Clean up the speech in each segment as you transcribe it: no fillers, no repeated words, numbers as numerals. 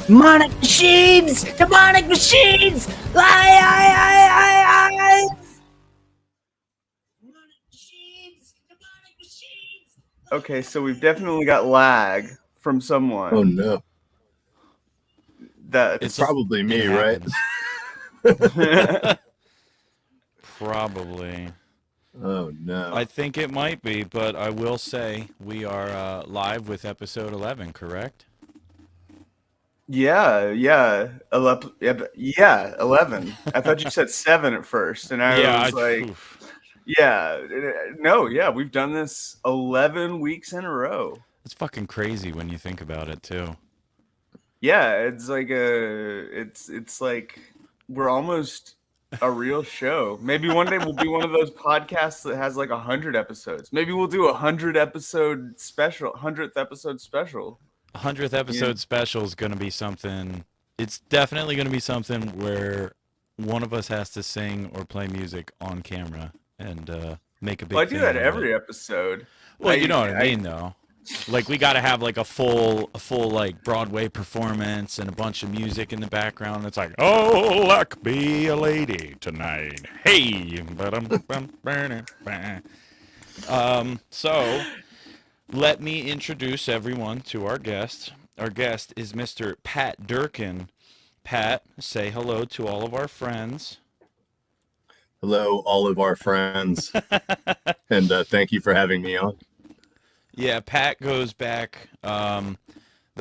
Demonic machines! Demonic machines! Okay, so we've definitely got lag from someone. Oh no. That's It's probably me, it right? happens. Probably. Oh no. I think it might be, but I will say we are live with episode 11, correct? yeah. 11. I thought you said 7 at first, and I was like, oof. yeah, no, yeah, we've done this 11 weeks in a row. It's fucking crazy when you think about it, too. Yeah, it's like it's like we're almost a real show. Maybe one day we'll be one of those podcasts that has like 100 episodes. Maybe we'll do 100th episode special. 100th episode special is going to be something. It's definitely going to be something where one of us has to sing or play music on camera and make a big. Well, I do that thing out of every it. episode. Well, you know what I mean, though. Like we got to have like a full like Broadway performance and a bunch of music in the background. It's like, oh, luck be a lady tonight. Hey, so let me introduce everyone to our guest. Our guest is Mr. Pat Durkin. Pat, say hello to all of our friends. Hello, all of our friends. And thank you for having me on. Yeah, Pat goes back. The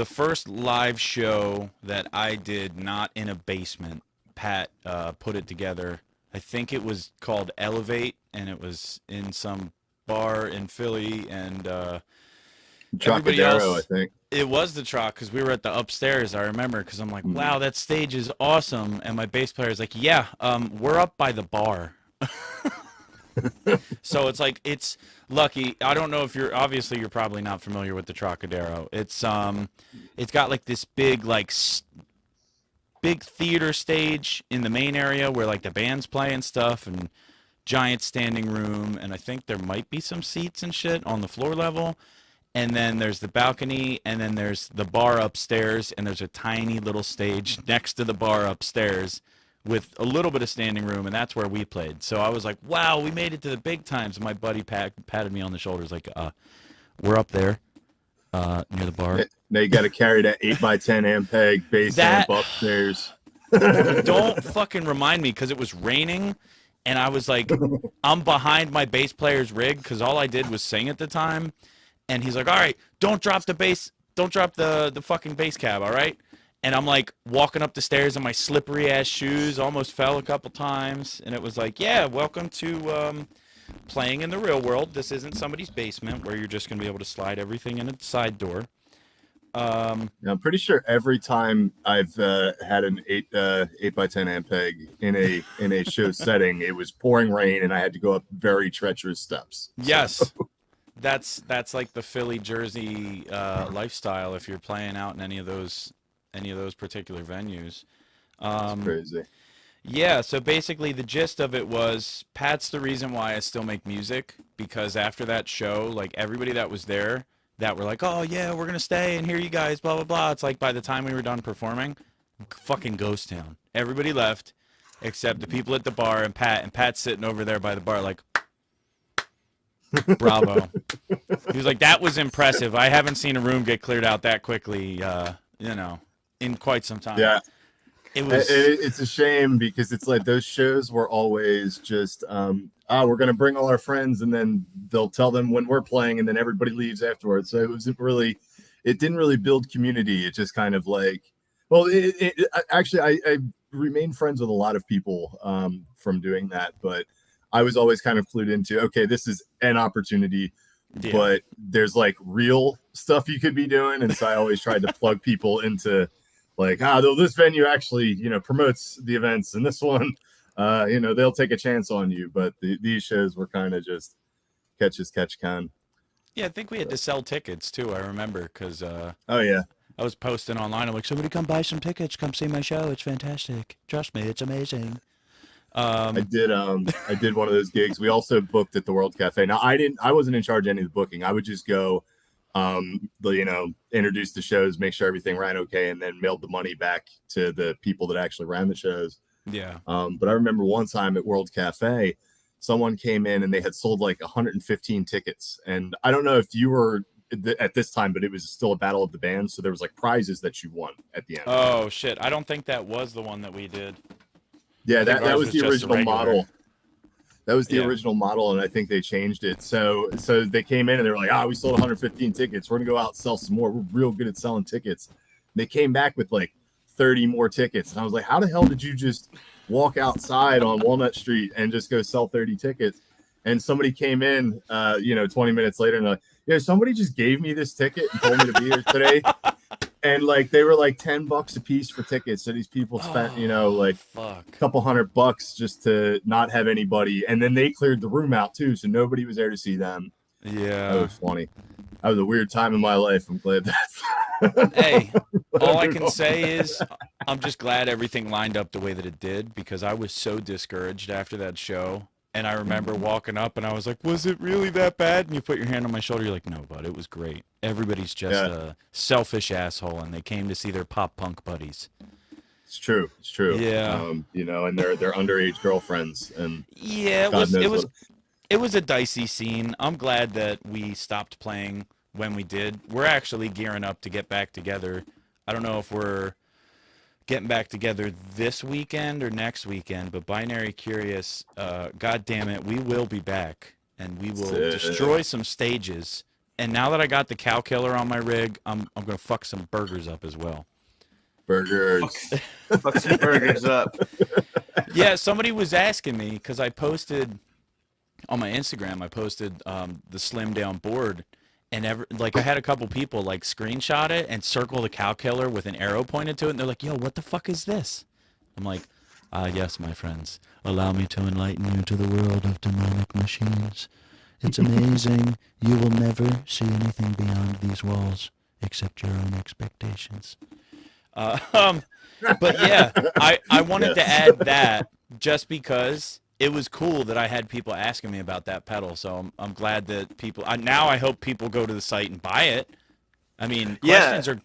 first live show that I did, not in a basement, Pat put it together. I think it was called Elevate, and it was in some bar in Philly, and everybody Trocadero, else. I think. It was the Troc, because we were at the upstairs, I remember, because I'm like, wow, that stage is awesome. And my bass player is like, yeah, we're up by the bar. So it's like, it's lucky. I don't know if you're probably not familiar with the Trocadero. It's got like this big, like, big theater stage in the main area where like the band's play and stuff, and giant standing room. And I think there might be some seats and shit on the floor level. And then there's the balcony, and then there's the bar upstairs, and there's a tiny little stage next to the bar upstairs with a little bit of standing room, and that's where we played. So I was like, wow, we made it to the big times. And my buddy patted me on the shoulders like, we're up there near the bar. Now you got to carry that 8x10 Ampeg bass amp upstairs. Don't fucking remind me, because it was raining, and I was like, I'm behind my bass player's rig, because all I did was sing at the time. And he's like, all right, don't drop the bass, don't drop the fucking bass cab, all right? And I'm like walking up the stairs in my slippery ass shoes, almost fell a couple times. And it was like, yeah, welcome to playing in the real world. This isn't somebody's basement where you're just going to be able to slide everything in a side door. I'm pretty sure every time I've had an 8x10 Ampeg in a show setting, it was pouring rain and I had to go up very treacherous steps. Yes. That's like the Philly, Jersey lifestyle if you're playing out in any of those particular venues. That's crazy. Yeah, so basically the gist of it was Pat's the reason why I still make music, because after that show, like everybody that was there that were like, oh yeah, we're gonna stay and hear you guys, blah blah blah. It's like by the time we were done performing, fucking ghost town. Everybody left except the people at the bar and Pat's sitting over there by the bar like, bravo. He was like, that was impressive. I haven't seen a room get cleared out that quickly, in quite some time. Yeah. It's a shame because it's like those shows were always just, we're going to bring all our friends and then they'll tell them when we're playing and then everybody leaves afterwards. So it didn't really build community. It just kind of like, well, actually, I remained friends with a lot of people from doing that, but I was always kind of clued into, okay, this is an opportunity, but there's like real stuff you could be doing. And so I always tried to plug people into like, this venue actually, promotes the events, and this one, they'll take a chance on you. But these shows were kind of just catch as catch can. Yeah, I think we had to sell tickets too. I remember because oh yeah, I was posting online. I'm like, somebody come buy some tickets, come see my show. It's fantastic. Trust me, it's amazing. I did one of those gigs. We also booked at the World Cafe. Now I wasn't in charge of any of the booking. I would just go introduced the shows, make sure everything ran okay, and then mailed the money back to the people that actually ran the shows. Yeah. But I remember one time at World Cafe, someone came in and they had sold like 115 tickets. And I don't know if you were at this time, but it was still a battle of the bands. So there was like prizes that you won at the end. Oh shit! I don't think that was the one that we did. Yeah, that ours was was the just the original regular. model. That was the Yeah. original model, and I think they changed it. So they came in and they were like, we sold 115 tickets. We're gonna go out and sell some more. We're real good at selling tickets. They came back with like 30 more tickets. And I was like, how the hell did you just walk outside on Walnut Street and just go sell 30 tickets? And somebody came in 20 minutes later and like, somebody just gave me this ticket and told me to be here today. And like they were like $10 a piece for tickets. So these people spent, like Fuck. a couple $100 just to not have anybody. And then they cleared the room out too. So nobody was there to see them. That Yeah. was funny. That was a weird time in my life. I'm glad that's Hey, all I can say is I'm just glad everything lined up the way that it did, because I was so discouraged after that show. And I remember walking up and I was like, was it really that bad? And you put your hand on my shoulder. You're like, no, bud, it was great. Everybody's just a selfish asshole, and they came to see their pop punk buddies. It's true. It's true. Yeah. And they're underage girlfriends. And Yeah, God knows it was a dicey scene. I'm glad that we stopped playing when we did. We're actually gearing up to get back together. I don't know if we're getting back together this weekend or next weekend, but Binary Curious, God damn it, we will be back, and we will destroy some stages. And now that I got the Cow Killer on my rig, I'm gonna fuck some burgers up as well. burgers. Fuck some burgers up. Yeah, somebody was asking me, because I posted on my Instagram, I posted the slim down board, and I had a couple people like screenshot it and circle the Cow Killer with an arrow pointed to it, and they're like, yo, what the fuck is this? I'm like, yes, my friends, allow me to enlighten you to the world of demonic machines. It's amazing. You will never see anything beyond these walls except your own expectations. But yeah, I wanted to add that just because it was cool that I had people asking me about that pedal. So I'm glad that people now I hope people go to the site and buy it. I mean,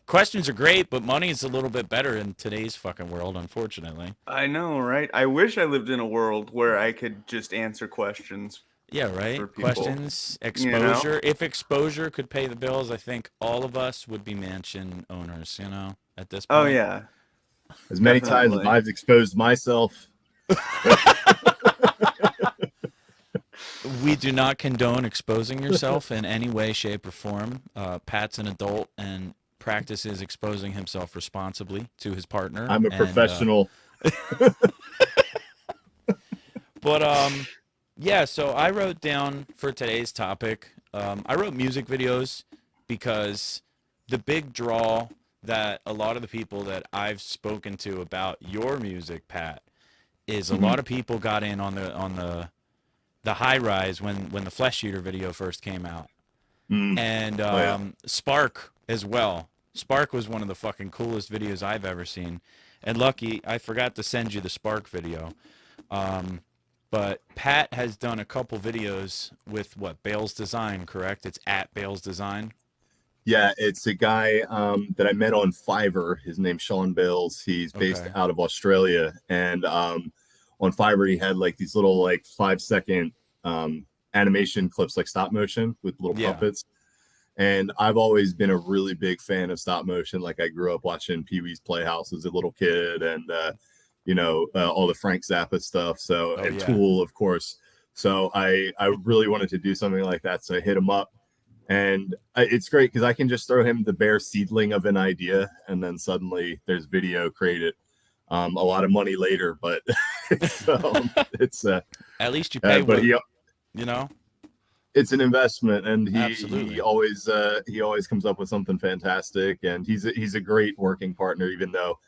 questions are great, but money is a little bit better in today's fucking world, unfortunately. I know, right? I wish I lived in a world where I could just answer questions. Yeah, right. For people, Questions, exposure. If exposure could pay the bills, I think all of us would be mansion owners, at this point. Oh, yeah. As many times as Definitely. I've exposed myself. We do not condone exposing yourself in any way, shape, or form. Pat's an adult and practices exposing himself responsibly to his partner. I'm a professional. But yeah, so I wrote down for today's topic, I wrote music videos because the big draw that a lot of the people that I've spoken to about your music, Pat, is a lot of people got in on the high rise when the Flesh Eater video first came out. And Spark as well. Spark was one of the fucking coolest videos I've ever seen. And Lucky, I forgot to send you the Spark video. But Pat has done a couple videos with Bales Design, correct? It's at Bales Design. Yeah, it's a guy that I met on Fiverr. His name's Sean Bales. He's based out of Australia. And on Fiverr, he had like these little 5-second animation clips, like stop motion with little puppets. And I've always been a really big fan of stop motion. Like I grew up watching Pee-wee's Playhouse as a little kid, and all the Frank Zappa stuff. So and Tool, of course. So I really wanted to do something like that. So I hit him up, and it's great because I can just throw him the bare seedling of an idea, and then suddenly there's video created. A lot of money later, but it's at least you pay. But it's an investment, and he always comes up with something fantastic, and he's a great working partner. Even though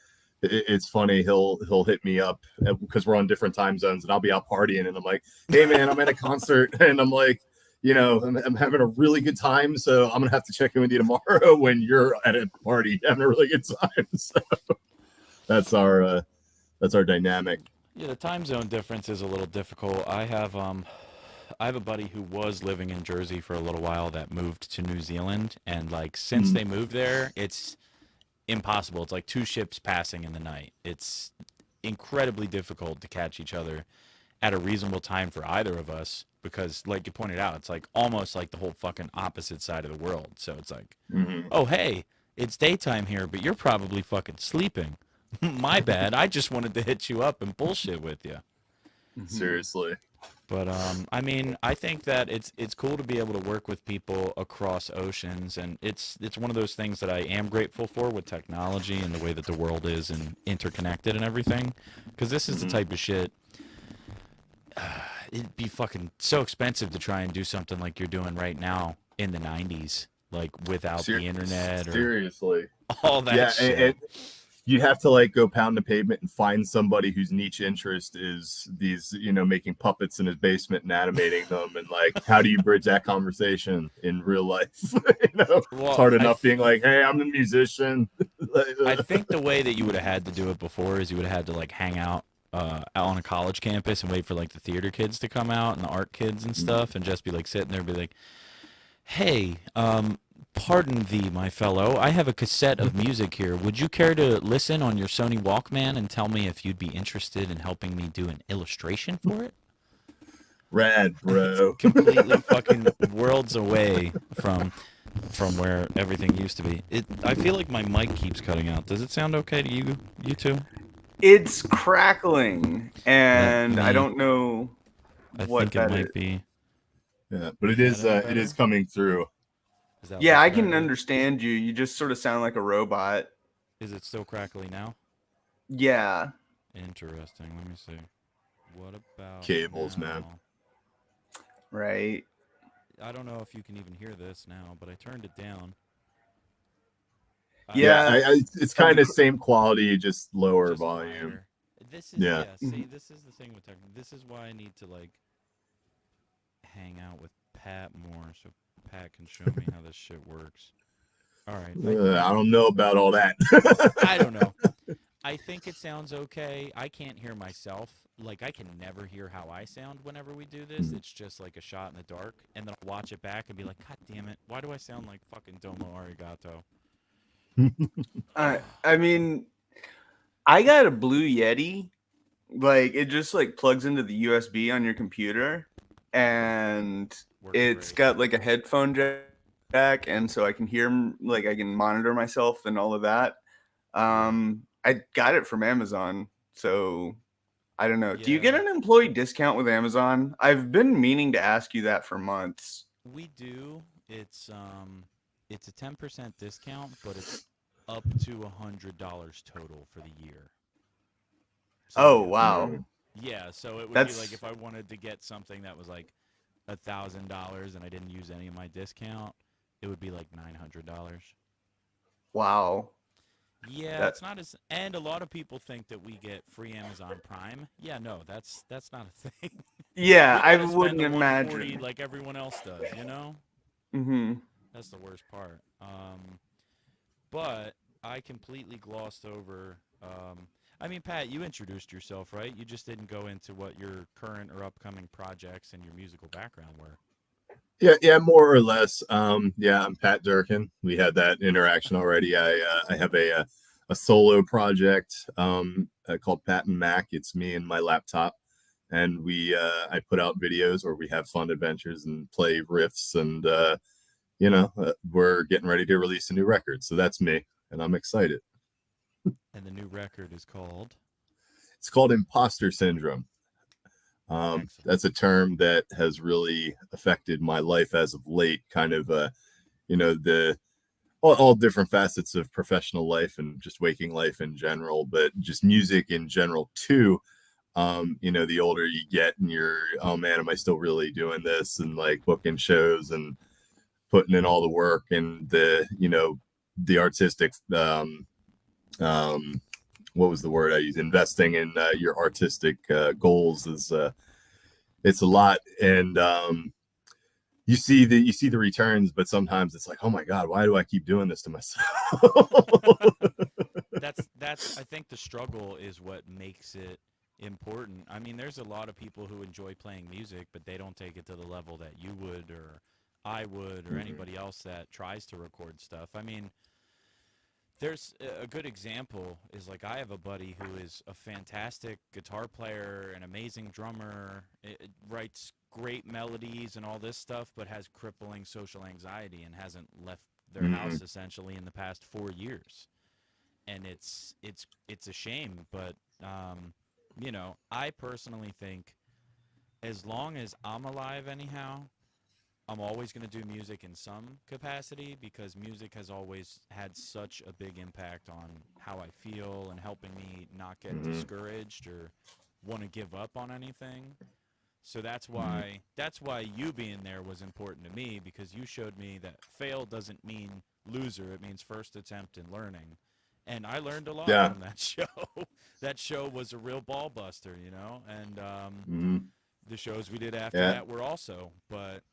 it's funny, he'll hit me up because we're on different time zones, and I'll be out partying, and I'm like, hey man, I'm at a concert, and I'm like, I'm having a really good time, so I'm gonna have to check in with you tomorrow when you're at a party having a really good time. So that's our dynamic. Yeah, the time zone difference is a little difficult. I have I have a buddy who was living in Jersey for a little while that moved to New Zealand, and like since they moved there, it's impossible. It's like two ships passing in the night. It's incredibly difficult to catch each other at a reasonable time for either of us because, like you pointed out, it's like almost like the whole fucking opposite side of the world. So it's like, oh, hey, it's daytime here, but you're probably fucking sleeping. My bad. I just wanted to hit you up and bullshit with you. Seriously. But I mean, I think that it's cool to be able to work with people across oceans, and it's one of those things that I am grateful for with technology and the way that the world is and interconnected and everything. Because this is the type of shit. It'd be fucking so expensive to try and do something like you're doing right now in the '90s, like without the internet or seriously all that shit. You'd have to like go pound the pavement and find somebody whose niche interest is these, making puppets in his basement and animating them. And like, how do you bridge that conversation in real life? Well, it's hard enough being like, hey, I'm the musician. I think the way that you would have had to do it before is you would have had to like hang out on a college campus and wait for like the theater kids to come out and the art kids and stuff and just be like sitting there and be like, hey, pardon thee, my fellow. I have a cassette of music here. Would you care to listen on your Sony Walkman and tell me if you'd be interested in helping me do an illustration for it? Rad, bro. Completely fucking worlds away from where everything used to be. I feel like my mic keeps cutting out. Does it sound okay to you two? It's crackling, and I don't know what think it might be. Yeah, but it is coming through. Yeah, I can understand you. You just sort of sound like a robot. Is it still crackly now? Yeah. Interesting. Let me see. What about cables, now? man? Right. I don't know if you can even hear this now, but I turned it down. Yeah, it's kind of same quality, just lower volume. Higher. This is see, this is the thing with tech. This is why I need to like hang out with Pat more, so Pat can show me how this shit works. All right. I don't know about all that. I don't know. I think it sounds okay. I can't hear myself. Like, I can never hear how I sound whenever we do this. It's just like a shot in the dark. And then I'll watch it back and be like, God damn it. Why do I sound like fucking Domo Arigato? I mean, I got a Blue Yeti. Like, it just like plugs into the USB on your computer. And it's got like a headphone jack. And so I can hear, like, I can monitor myself and all of that. I got it from Amazon. So I don't know. Yeah. Do you get an employee discount with Amazon? I've been meaning to ask you that for months. We do. It's a 10% discount, but it's up to $100 total for the year. So, oh, wow. Yeah, so it would be like if I wanted to get something that was like $1,000 and I didn't use any of my discount, it would be like $900. Wow. Yeah, it's not as, and a lot of people think that we get free Amazon Prime. Yeah, no, that's not a thing. Yeah, I wouldn't imagine. Like everyone else does, you know? Mm-hmm. That's the worst part. But I completely glossed over. I mean, Pat, you introduced yourself, right? You just didn't go into what your current or upcoming projects and your musical background were. Yeah, more or less. Yeah, I'm Pat Durkin. We had that interaction already. I have a solo project called Pat and Mac. It's me and my laptop, and I put out videos where we have fun adventures and play riffs, and we're getting ready to release a new record. So that's me, and I'm excited. And the new record is called? It's called Imposter Syndrome. That's a term that has really affected my life as of late, kind of, all different facets of professional life and just waking life in general, but just music in general too. The older you get and you're, oh man, am I still really doing this? And like booking shows and putting in all the work and the artistic, what was the word I used? Investing in your artistic goals is it's a lot, and you see the returns, but sometimes it's like, oh my god, why do I keep doing this to myself? That's I think the struggle is what makes it important. I mean, there's a lot of people who enjoy playing music, but they don't take it to the level that you would or I would or anybody else that tries to record stuff. I mean, there's a good example is like I have a buddy who is a fantastic guitar player, an amazing drummer, writes great melodies and all this stuff, but has crippling social anxiety and hasn't left their house essentially in the past 4 years. And it's a shame, but you know, I personally think as long as I'm alive anyhow, I'm always going to do music in some capacity because music has always had such a big impact on how I feel and helping me not get discouraged or want to give up on anything. So that's why you being there was important to me, because you showed me that fail doesn't mean loser, it means first attempt in learning. And I learned a lot from that show. That show was a real ball buster, you know, and the shows we did after that were also, but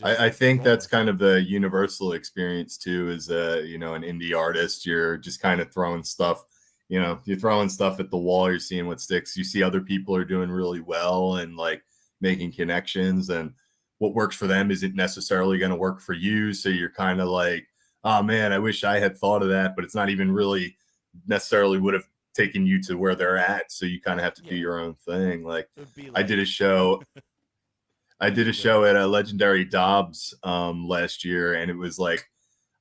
I think that's kind of the universal experience too, as you know, an indie artist. You're just kind of throwing stuff, you know, you're throwing stuff at the wall, you're seeing what sticks. You see other people are doing really well and like making connections, and what works for them isn't necessarily going to work for you. So you're kind of like, oh man, I wish I had thought of that, but it's not even really necessarily would have taken you to where they're at. So you kind of have to do your own thing. Like I did a show. I did a show at a Legendary Dobbs last year, and it was like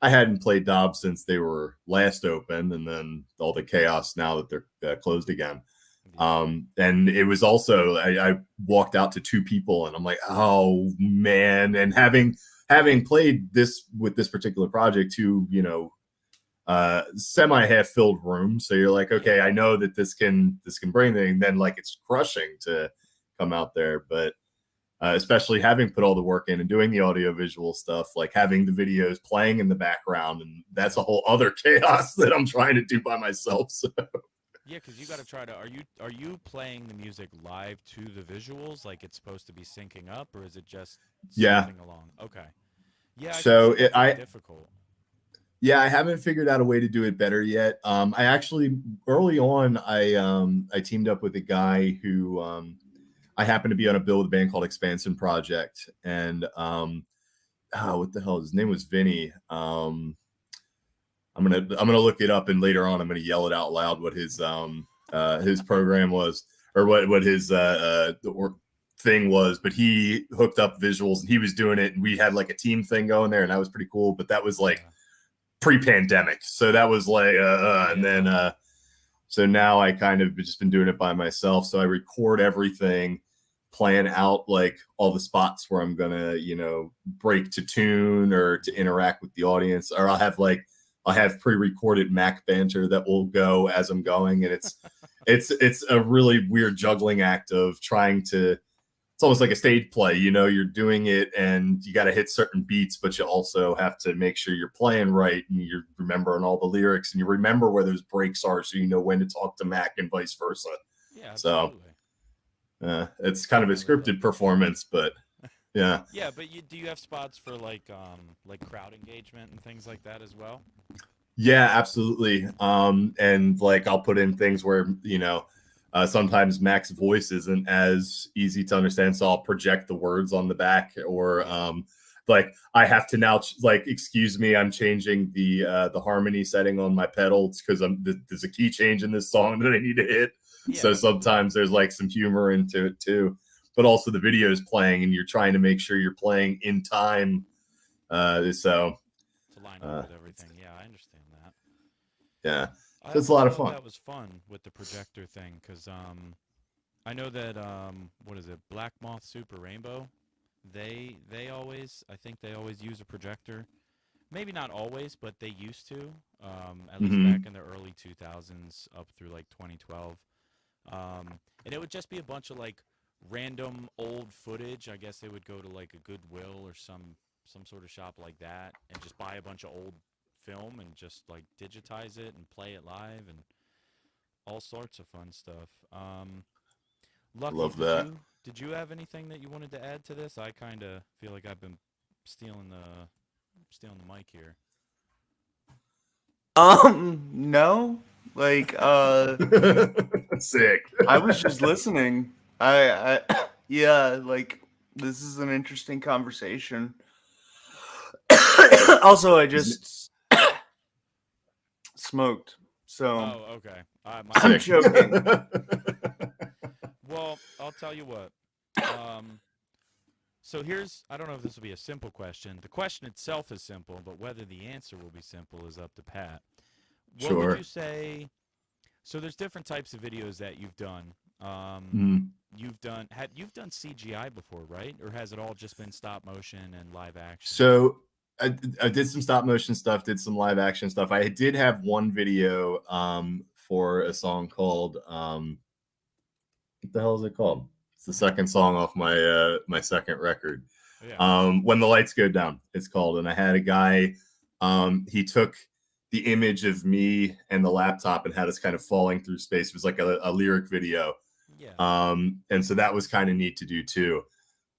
I hadn't played Dobbs since they were last open, and then all the chaos now that they're closed again. And it was also I walked out to 2 people, and I'm like, oh man! And having played this with this particular project, 2 you know semi half filled rooms, so you're like, okay, I know that this can bring things. Then like it's crushing to come out there, but. Especially having put all the work in and doing the audio visual stuff, like having the videos playing in the background, and that's a whole other chaos that I'm trying to do by myself. So yeah, because you got to try to. Are you playing the music live to the visuals, like it's supposed to be syncing up, or is it just something along? Okay. Yeah. So difficult. Yeah, I haven't figured out a way to do it better yet. I actually early on I teamed up with a guy who. I happened to be on a bill with a band called Expansion Project, and what the hell? His name was Vinny. I'm gonna look it up, and later on I'm gonna yell it out loud what his program was, or what his thing was. But he hooked up visuals, and he was doing it, and we had like a team thing going there, and that was pretty cool. But that was like pre-pandemic, so that was like, and then so now I kind of just been doing it by myself. So I record everything. Plan out like all the spots where I'm gonna, you know, break to tune or to interact with the audience, or I'll have pre-recorded Mac banter that will go as I'm going, and it's a really weird juggling act of trying to. It's almost like a stage play, you know. You're doing it, and you got to hit certain beats, but you also have to make sure you're playing right, and you're remembering all the lyrics, and you remember where those breaks are, so you know when to talk to Mac and vice versa. Yeah, absolutely. So. It's kind of a scripted performance, but yeah. Yeah, but do you have spots for like crowd engagement and things like that as well? Yeah, absolutely. And like I'll put in things where, you know, sometimes Mac's voice isn't as easy to understand, so I'll project the words on the back, or like I have to now like, excuse me, I'm changing the harmony setting on my pedals because there's a key change in this song that I need to hit. Yeah. So sometimes there's like some humor into it too, but also the video is playing, and you're trying to make sure you're playing in time. So to line up with everything. Yeah, I understand that. Yeah, so it's a lot of fun. That was fun with the projector thing, because I know that what is it, Black Moth Super Rainbow? They always, I think they always use a projector. Maybe not always, but they used to. At least back in the early 2000s up through like 2012. And it would just be a bunch of like random old footage. I guess they would go to like a Goodwill or some sort of shop like that and just buy a bunch of old film and just like digitize it and play it live and all sorts of fun stuff. Lucky, love that. Did you have anything that you wanted to add to this? I kind of feel like I've been stealing the mic here. No, like Sick. I was just listening. Yeah, like this is an interesting conversation. Also, I just smoked, so Oh, okay. I'm joking. Well, I'll tell you what. So here's, I don't know if this will be a simple question. The question itself is simple, but whether the answer will be simple is up to Pat. What Sure. would you say? So there's different types of videos that you've done. You've done CGI before, right? Or has it all just been stop motion and live action? So I did some stop motion stuff, did some live action stuff. I did have one video for a song called what the hell is it called? It's the second song off my my second record. Yeah. When the Lights Go Down, it's called. And I had a guy, he took the image of me and the laptop and had us kind of falling through space. It was like a lyric video. Yeah. And so that was kind of neat to do too.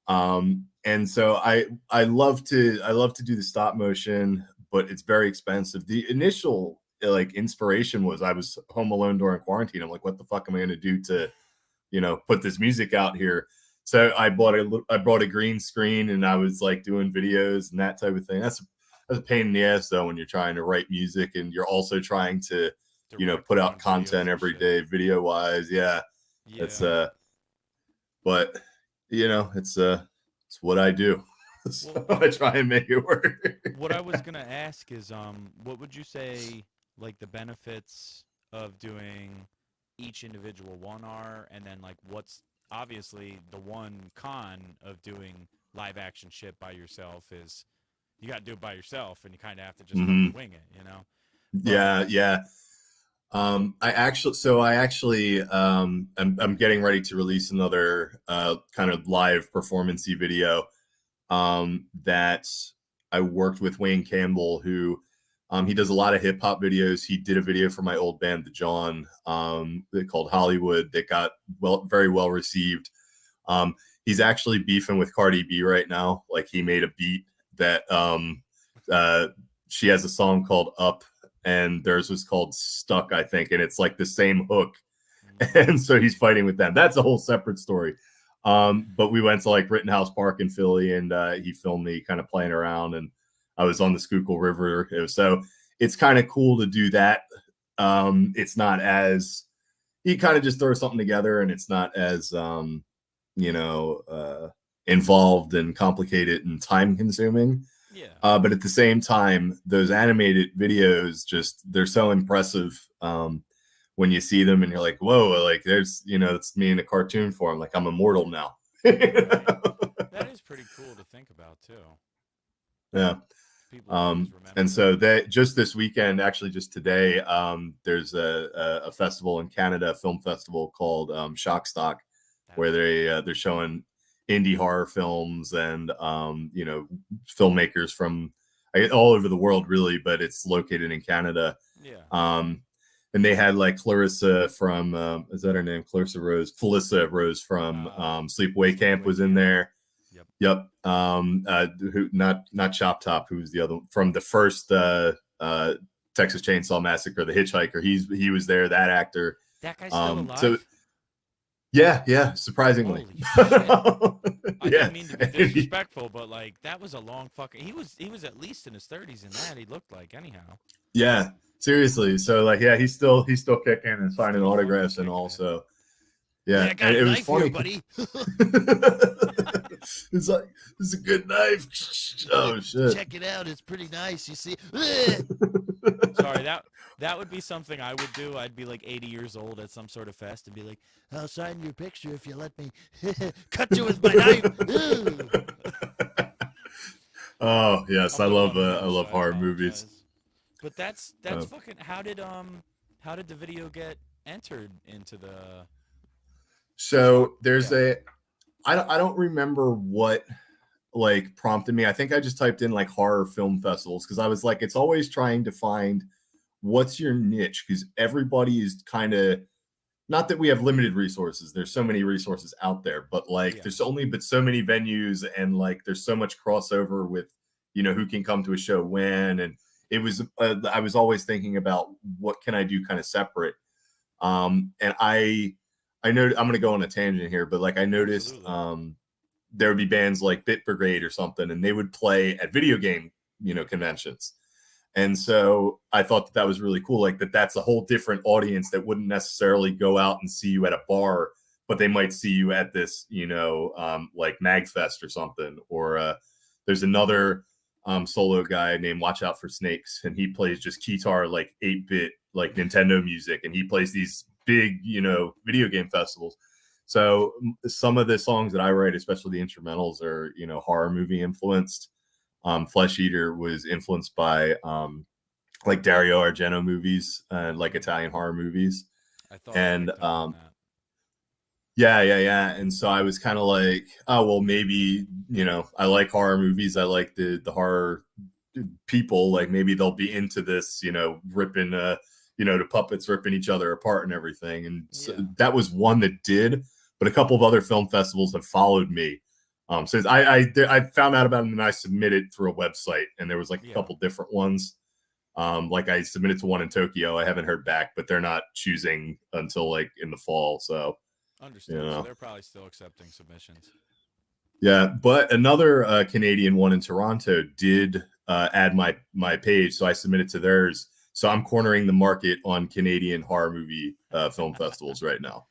And so I love to do the stop motion, but it's very expensive. The initial like inspiration was I was home alone during quarantine. I'm like, what the fuck am I going to do to, you know, put this music out here? So I brought a green screen and I was like doing videos and that type of thing. That's a pain in the ass though when you're trying to write music and you're also trying to, you know, put out content every day, video wise. Yeah. It's but you know, it's what I do. So I try and make it work. What I was gonna ask is, what would you say like the benefits of doing each individual one are, and then like what's obviously the one con of doing live action shit by yourself is you got to do it by yourself and you kind of have to just fucking wing it, you know? Yeah. I'm getting ready to release another kind of live performance-y video that I worked with Wayne Campbell, who he does a lot of hip hop videos. He did a video for my old band, The John, called Hollywood, that got very well received. He's actually beefing with Cardi B right now. Like he made a beat that she has a song called Up, and theirs was called Stuck, I think, and it's like the same hook. And so he's fighting with them. That's a whole separate story. But we went to like Rittenhouse Park in Philly, and he filmed me kind of playing around, and I was on the Schuylkill River. So it's kind of cool to do that. It's not as, he kind of just throws something together, and it's not as involved and complicated and time consuming. Yeah. But at the same time, those animated videos, they're so impressive when you see them and you're like, whoa, like there's, it's me in a cartoon form. Like I'm immortal now. That is pretty cool to think about too. Yeah. And so that just this weekend, actually just today, there's a festival in Canada, a film festival called Shock Stock, where they're showing indie horror films and filmmakers from all over the world, really, but it's located in Canada. Yeah. And they had like Clarissa from is that her name? Felissa Rose from Sleepaway Camp was in there. Yep. Who not Chop Top, who's the other from the first Texas Chainsaw Massacre, The Hitchhiker. He was there, that actor. That guy's still alive. So yeah, surprisingly. I didn't mean to be disrespectful, but like that was a long fucking. He was at least in his 30s in that. He looked like anyhow. Yeah, seriously. So like, yeah, he's still kicking and signing autographs and all. So yeah, I got a knife here, buddy. It's like, this is a good knife. Oh shit! Check it out. It's pretty nice. You see? Sorry, that would be something I would do. I'd be like 80 years old at some sort of fest and be like, I'll sign your picture if you let me cut you with my knife. Oh yes, I love horror movies. But that's fucking. How did the video get entered into the? So there's I don't remember what like prompted me. I think I just typed in like horror film festivals because I was like, it's always trying to find what's your niche, because everybody is kind of, not that we have limited resources. There's so many resources out there, but like there's only but so many venues, and like there's so much crossover with who can come to a show when, and it was I was always thinking about what can I do kind of separate. And I know I'm going to go on a tangent here, but like I noticed Absolutely. there would be bands like Bit Brigade or something, and they would play at video game, conventions. And so I thought that was really cool. Like that's a whole different audience that wouldn't necessarily go out and see you at a bar, but they might see you at this, like Magfest or something. Or there's another solo guy named Watch Out for Snakes, and he plays just guitar, like 8-bit, like Nintendo music, and he plays these big, video game festivals. So some of the songs that I write, especially the instrumentals, are horror movie influenced. Flesh Eater was influenced by like Dario Argento movies, like Italian horror movies. I thought you And picked up on that. yeah. And so I was kind of like, oh well, maybe I like horror movies. I like the horror people. Like maybe they'll be into this, ripping, the puppets ripping each other apart and everything. And so Yeah. that was one that did, but a couple of other film festivals have followed me. So I found out about them and I submitted through a website, and there was like a Yeah. couple different ones. Like I submitted to one in Tokyo. I haven't heard back, but they're not choosing until like in the fall. So Understood. Yeah. So they're probably still accepting submissions. yeah, but another Canadian one in Toronto did add my page, so I submitted to theirs. So I'm cornering the market on Canadian horror movie film festivals right now.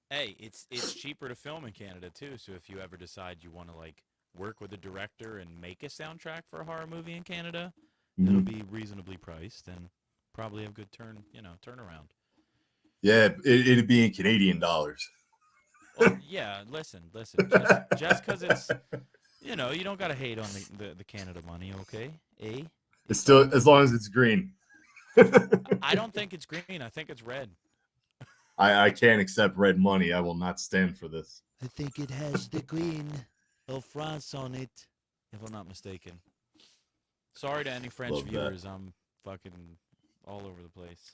Hey, it's cheaper to film in Canada too. So if you ever decide you want to like work with a director and make a soundtrack for a horror movie in Canada, it'll Mhm. be reasonably priced and probably have good turnaround. Yeah, it'd be in Canadian dollars. Well, yeah, listen. Just because it's you don't gotta hate on the Canada money, okay? Eh? It's still as long as it's green. I don't think it's green. I think it's red. I can't accept red money. I will not stand for this. I think it has the Queen of France on it. If I'm not mistaken. Sorry to any French Love that. viewers. I'm fucking all over the place.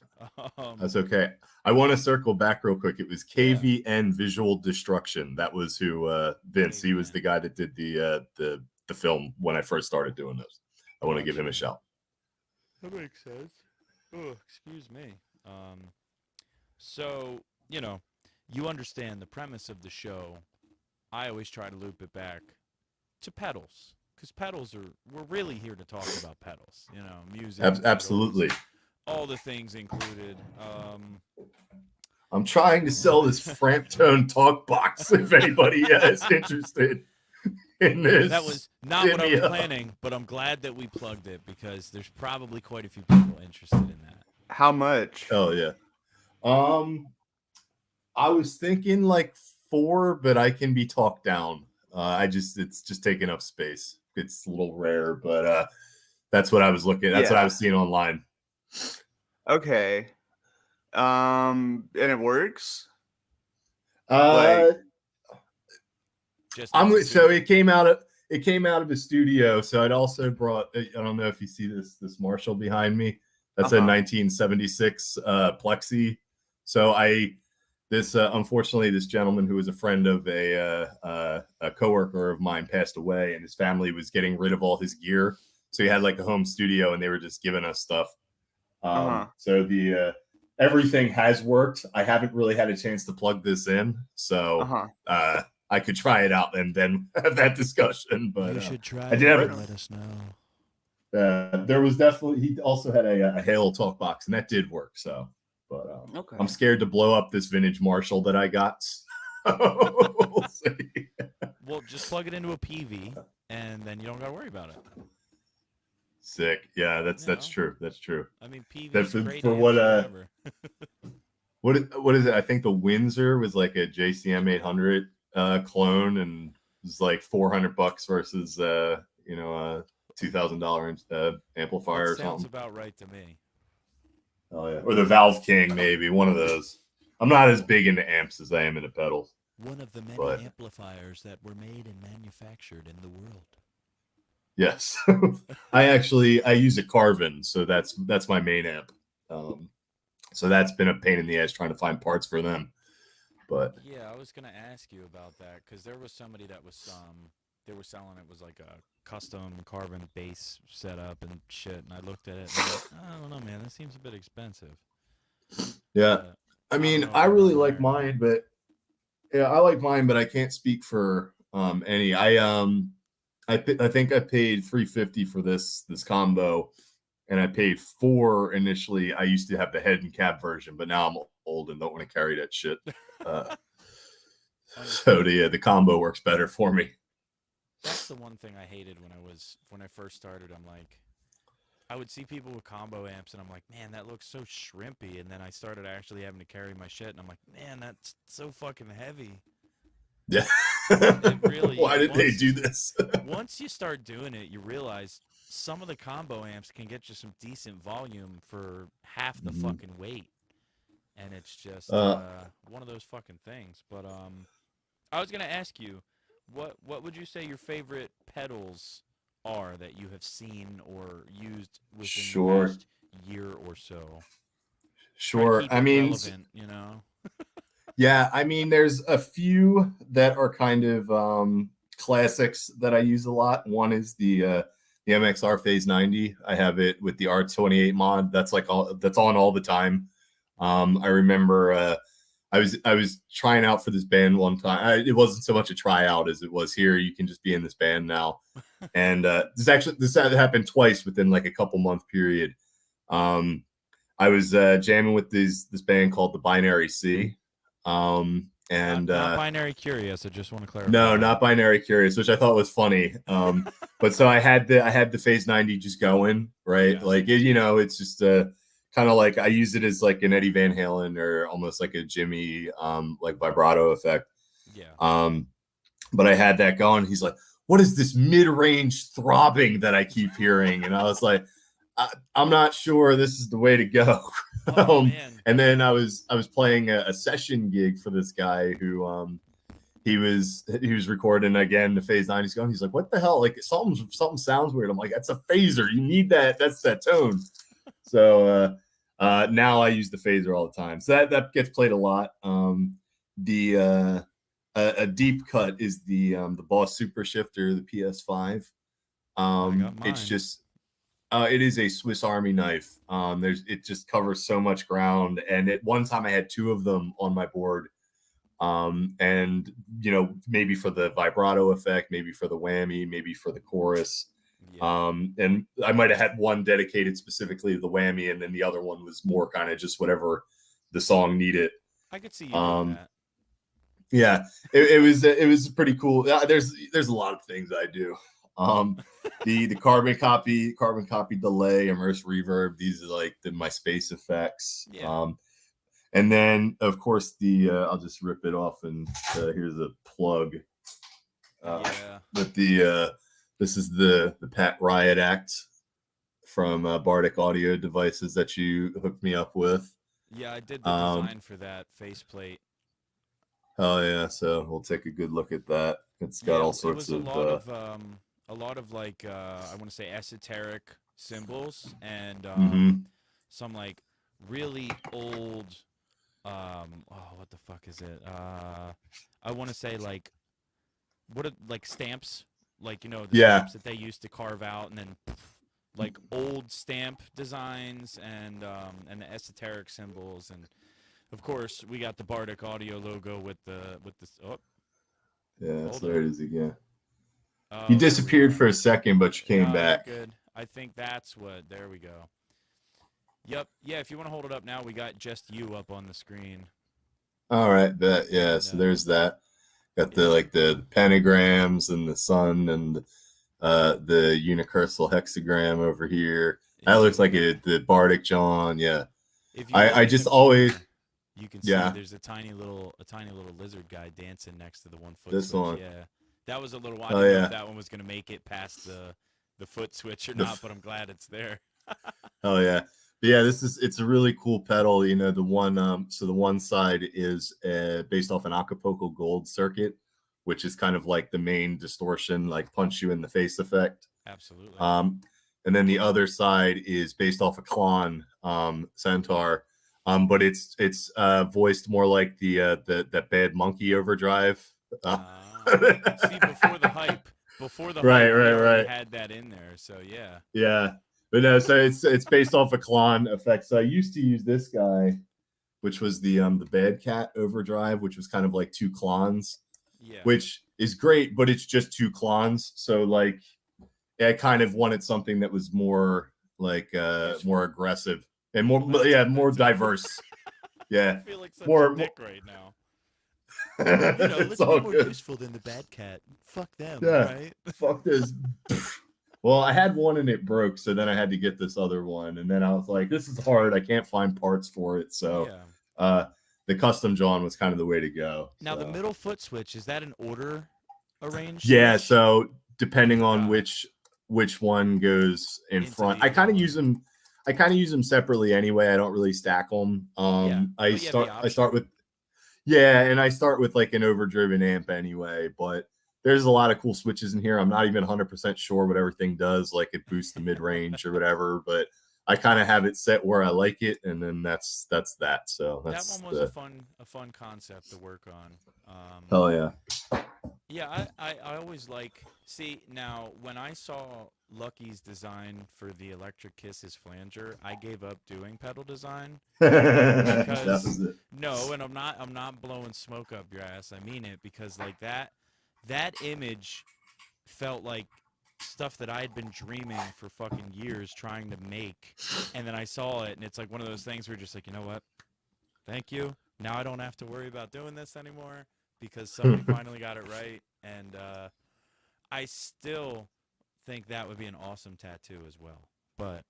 That's okay. I want to circle back real quick. It was KVN Visual Destruction. That was who Vince. He was KVN. the guy that did the film when I first started doing this. I want to give him a Gotcha. shout. That makes sense. Oh, excuse me. So, you understand the premise of the show. I always try to loop it back to pedals. Because we're really here to talk about pedals. Music. pedals, Absolutely. all the things included. I'm trying to sell this Framptone talk box if anybody is interested in this. That was not what I Hit me was up. planning, but I'm glad that we plugged it because there's probably quite a few people interested in that. How much? Hell yeah. I was thinking like 4, but I can be talked down. It's just taking up space. It's a little rare, but that's what I was looking. That's what I Yeah. was seeing online. Okay. And it works. Just I'm needs to so be- it came out of the studio. So it also brought. I don't know if you see this Marshall behind me. That's a Uh-huh. 1976 Plexi. So unfortunately, this gentleman who was a friend of a coworker of mine passed away, and his family was getting rid of all his gear. So he had like a home studio, and they were just giving us stuff. So the everything has worked. I haven't really had a chance to plug this in, so Uh-huh. I could try it out and then have that discussion. But You should try I did it have and it. let us know. There was definitely he also had a Halo talk box, and that did work. So, but Okay. I'm scared to blow up this vintage Marshall that I got. We'll see. Well, just plug it into a PV, and then you don't got to worry about it. Sick. Yeah, that's You know. true. That's true. I mean, PV That's is great for amps what, forever. What is it? I think the Windsor was like a JCM 800 clone, and it was like $400 versus a $2,000 amplifier That or sounds something. about right to me. Oh yeah, or the Valve King, maybe one of those. I'm not as big into amps as I am into pedals. One of the many But- amplifiers that were made and manufactured in the world. Yes, I use a Carvin, so that's my main amp. So that's been a pain in the ass trying to find parts for them. But Yeah, I was gonna ask you about that because there was somebody that was they were selling it was like a custom carbon bass setup and shit, and I looked at it and I'm like, I don't know, man, that seems a bit expensive. yeah, Uh, I mean, don't know I if I'm really on like there. mine, but yeah, I like mine, but I can't speak for any. I think I paid 350 for this combo, and I paid 4 initially. I used to have the head and cab version, but now I'm old and don't want to carry that shit. So the combo works better for me. That's the one thing I hated when I first started. I'm like, I would see people with combo amps, and I'm like, man, that looks so shrimpy. And then I started actually having to carry my shit, and I'm like, man, that's so fucking heavy. Yeah. It really. Why did they once- do this? Once you start doing it, you realize some of the combo amps can get you some decent volume for half the Mhm. fucking weight, and it's just one of those fucking things. But I was gonna ask you, what would you say your favorite pedals are that you have seen or used within Sure. the past year or so? Try to Sure. keep I it mean, relevant, you know. yeah, I mean, there's a few that are kind of classics that I use a lot. One is the MXR Phase 90. I have it with the R28 mod. That's that's on all the time. I remember I was trying out for this band one time. It wasn't so much a tryout as it was here. You can just be in this band now. And this happened twice within like a couple month period. I was jamming with this band called the Binary Sea. And Not binary curious. I just want to clarify. no, that. not Binary Curious, which I thought was funny. But so I had the Phase 90 just going, right? Yeah. Like it's just kind of like I use it as like an Eddie Van Halen or almost like a Jimmy like vibrato effect. Yeah. But I had that going. He's like, "What is this mid-range throbbing that I keep hearing?" And I was like, I'm not sure this is the way to go. Oh, man. And then I was playing a session gig for this guy who he was recording again the Phase 90's going. He's like, "What the hell? Like something sounds weird." I'm like, "That's a phaser. You need that. That's that tone." So now I use the phaser all the time. So that gets played a lot. A deep cut is the Boss Super Shifter, the PS5. I got It's mine. just it is a Swiss Army knife. It just covers so much ground. And at one time I had 2 of them on my board. And maybe for the vibrato effect, maybe for the whammy, maybe for the chorus. Yeah. And I might have had one dedicated specifically to the whammy, and then the other one was more kind of just whatever the song needed. I could see you doing that. Yeah, it was pretty cool. There's a lot of things I do. The carbon copy delay, immerse reverb. These are like my space effects. Yeah. And then of course I'll just rip it off and here's a plug. Yeah. But this is the Pat Riot Act from Bardic Audio Devices that you hooked me up with. Yeah, I did the design for that faceplate. Oh yeah, so we'll take a good look at that. It's got all sorts of a lot of like I want to say esoteric symbols and some like really old what the fuck is it? I want to say like like stamps, like the stamps that they used to carve out, and then like old stamp designs and the esoteric symbols, and of course we got the Bardic Audio logo with this. Oh, yeah, hold so there on. it is again. Oh, You there we disappeared go. for a second, but you came No, back. you're good. I think that's what. There we go. Yep. Yeah. If you want to hold it up now, we got just you up on the screen. All right, bet. Yeah, so there's that. Got the pentagrams and the sun and the unicursal hexagram over here. That looks like the Bardic John. Yeah. If you I look in just the always corner, you can see there's a tiny little lizard guy dancing next to the one foot This switch. one. Yeah. That was a little while. Oh, I didn't know yeah. if that one was gonna make it past the foot switch or not, but I'm glad it's there. Oh yeah. But yeah, it's a really cool pedal. The one so the one side is based off an Acapulco Gold circuit, which is kind of like the main distortion, like punch you in the face effect. Absolutely. And then the other side is based off a Klon Centaur. But it's voiced more like that Bad Monkey Overdrive. See, before the hype, Right, we already right. had that in there. So yeah. Yeah. But no, so it's based off a Klon effect. So I used to use this guy which was the Bad Cat Overdrive, which was kind of like two Klons, Yeah. which is great, but it's just two Klons. So like, I kind of wanted something that was more like more aggressive and more more diverse. Yeah, I feel like such more- a dick right now. You know, it's let's all be more good. useful than the bad cat. Fuck them, Yeah. right? Fuck this. Well, I had one and it broke, so then I had to get this other one, and then I was like, this is hard. I can't find parts for it, so Yeah. the custom drawn was kind of the way to go. Now the so. middle foot switch, is that an order arranged? Yeah, switch? so depending on Got it. which one goes in Into front, the I kind other of use them. I kind of use them separately anyway. I don't really stack them. Yeah, I but you have the I start with and I start with like an overdriven amp anyway. But there's a lot of cool switches in here. I'm not even 100% sure what everything does. Like it boosts the mid range or whatever, but I kind of have it set where I like it, and then that's that. So that's that one was a fun concept to work on. Oh yeah. Yeah, I always like see now when I saw Lucky's design for the Electric Kisses flanger, I gave up doing pedal design. That was it. No, and I'm not blowing smoke up your ass. I mean it because like that image felt like stuff that I had been dreaming for fucking years trying to make, and then I saw it, and it's like one of those things where you're just like, you know what? Thank you. Now I don't have to worry about doing this anymore because somebody finally got it right, and I still think that would be an awesome tattoo as well. But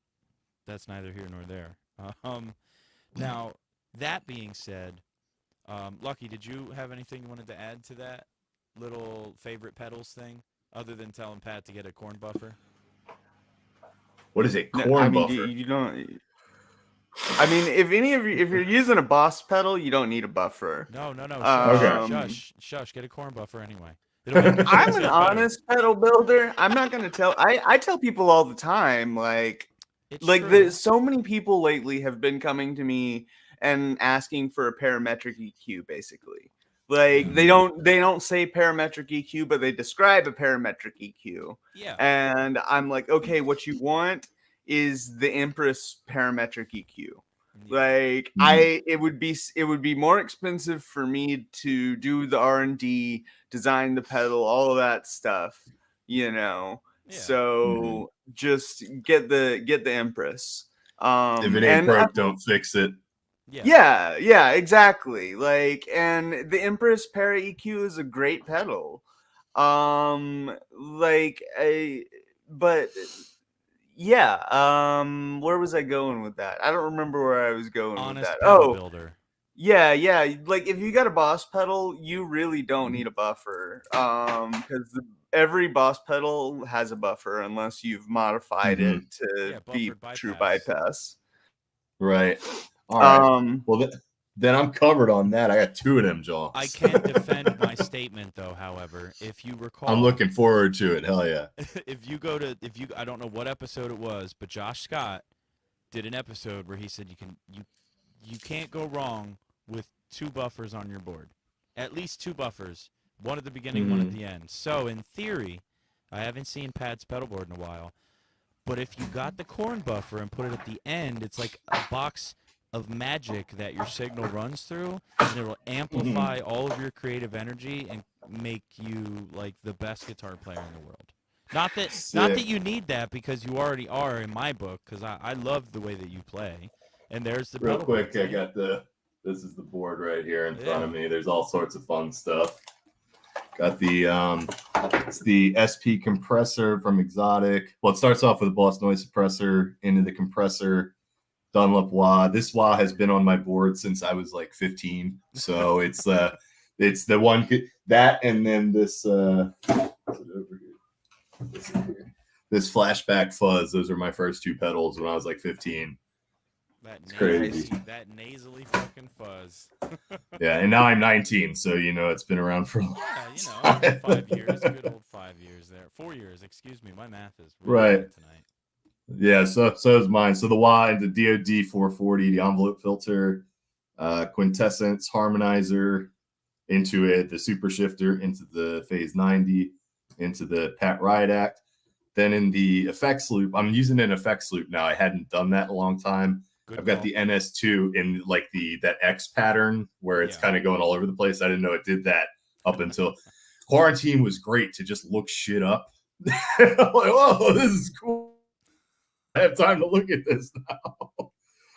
that's neither here nor there. Now that being said, Lucky, did you have anything you wanted to add to that little favorite pedals thing, other than telling Pat to get a corn buffer? What is it? No, Corn I mean, buffer. you don't. I mean, if you're using a Boss pedal, you don't need a buffer. No. Okay. Shush. Get a corn buffer anyway. It'll make your I'm shit an better. honest pedal builder. I'm not gonna tell. I tell people all the time, like It's like true. so many people lately have been coming to me and asking for a parametric EQ, basically. Like they don't say parametric EQ, but they describe a parametric EQ. Yeah. And I'm like, okay, what you want is the Empress parametric EQ. Like it would be more expensive for me to do the R&D, design the pedal, all of that stuff, you know. Yeah. So just get the Empress. If it ain't and broke, don't fix it. yeah, exactly. Like, and the Empress Para EQ is a great pedal. But yeah, where was I going with that? I don't remember where I was going Honest with that. pedal builder. Yeah. Like if you got a Boss pedal, you really don't need a buffer. Because every Boss pedal has a buffer unless you've modified it to be buffered true bypass. bypass. Right. All right. Well, then I'm covered on that. I got two of them, John. I can defend my statement though. However, if you recall, I'm looking forward to it. Hell yeah. I don't know what episode it was, but Josh Scott did an episode where he said you can't go wrong with two buffers on your board, at least two buffers, one at the beginning, one at the end. So in theory, I haven't seen Pat's pedal board in a while, but if you got the corn buffer and put it at the end, it's like a box of magic that your signal runs through, and it'll amplify all of your creative energy and make you like the best guitar player in the world. Not that you need that, because you already are in my book, because I love the way that you play. And there's the Real pedal quick, board I got this is the board right here in front of Yeah. me. There's all sorts of fun stuff. Got the it's the SP compressor from Exotic. Well, it starts off with a Boss noise suppressor into the compressor. Dunlop wah. This wah has been on my board since I was like 15. So it's the one that, and then this over here. This flashback fuzz. Those are my first two pedals when I was like 15. It's crazy. That nasally fucking fuzz. Yeah, and now I'm 19, so you know it's been around for a long Yeah, 5 years, good old 5 years there. 4 years, excuse me. My math is really Right. bad tonight. Yeah, so is mine. So the Y, the DoD 440, the envelope filter, quintessence harmonizer into it, the super shifter into the phase 90, into the Pat Riot Act. Then in the effects loop, I'm using an effects loop now. I hadn't done that in a long time. Good I've got call. the NS2 in like that X pattern where it's Yeah. kind of going all over the place. I didn't know it did that up until quarantine was great to just look shit up. I'm like, oh, this is cool. I have time to look at this now.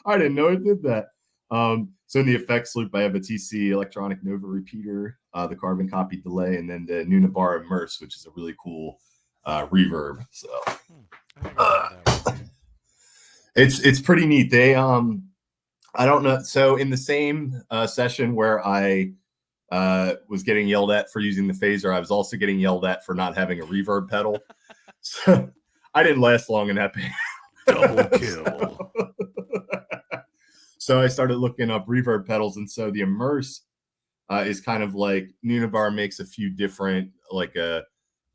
I didn't know it did that. So in the effects loop, I have a TC Electronic Nova repeater, the carbon copy delay, and then the Nunabara Immerse, which is a really cool reverb. So I think I heard that one. it's pretty neat. They I don't know. So in the same session where I was getting yelled at for using the phaser, I was also getting yelled at for not having a reverb pedal. So I didn't last long in that band. Double kill. So I started looking up reverb pedals, and so the Immerse is kind of like Nunabar makes a few different, like a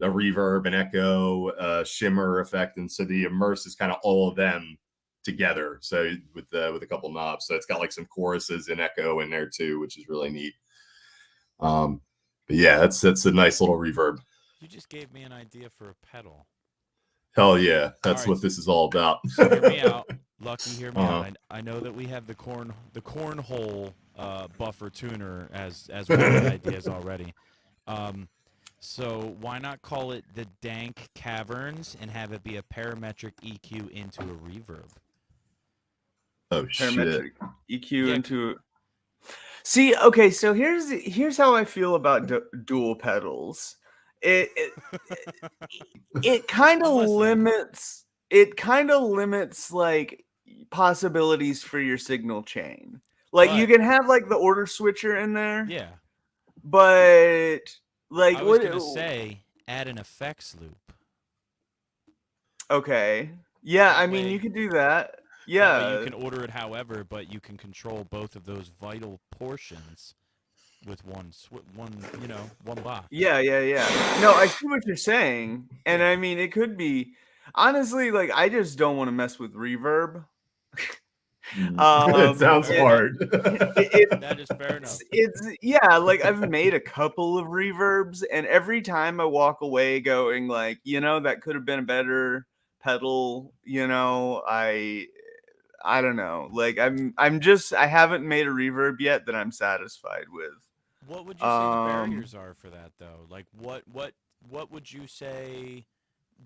reverb, an echo, shimmer effect, and so the Immerse is kind of all of them together. So with a couple knobs, so it's got like some choruses and echo in there too, which is really neat. But yeah, that's a nice little reverb. You just gave me an idea for a pedal. Hell yeah, that's All right, what this is all about. So hear me out, Lucky. Hear me Uh-huh. out. I know that we have the cornhole buffer tuner as one of the ideas already. So why not call it the Dank Caverns and have it be a parametric EQ into a reverb? Oh shit. Parametric EQ Yeah. into. See, okay, so here's how I feel about dual pedals. It kind I'm of listening. limits like possibilities for your signal chain. Like you But- can have like the order switcher in there, Yeah. but like I was what? gonna say add an effects loop. Okay, yeah, That I mean way- you could do that. That Yeah, way you can order it however, but you can control both of those vital portions with one box. Yeah. No, I see what you're saying, and I mean it could be. Honestly, like I just don't want to mess with reverb. It sounds it- hard. That is fair enough. It's yeah, like I've made a couple of reverbs, and every time I walk away going like, that could have been a better pedal. I don't know. Like I haven't made a reverb yet that I'm satisfied with. What would you say the barriers are for that though? Like what would you say?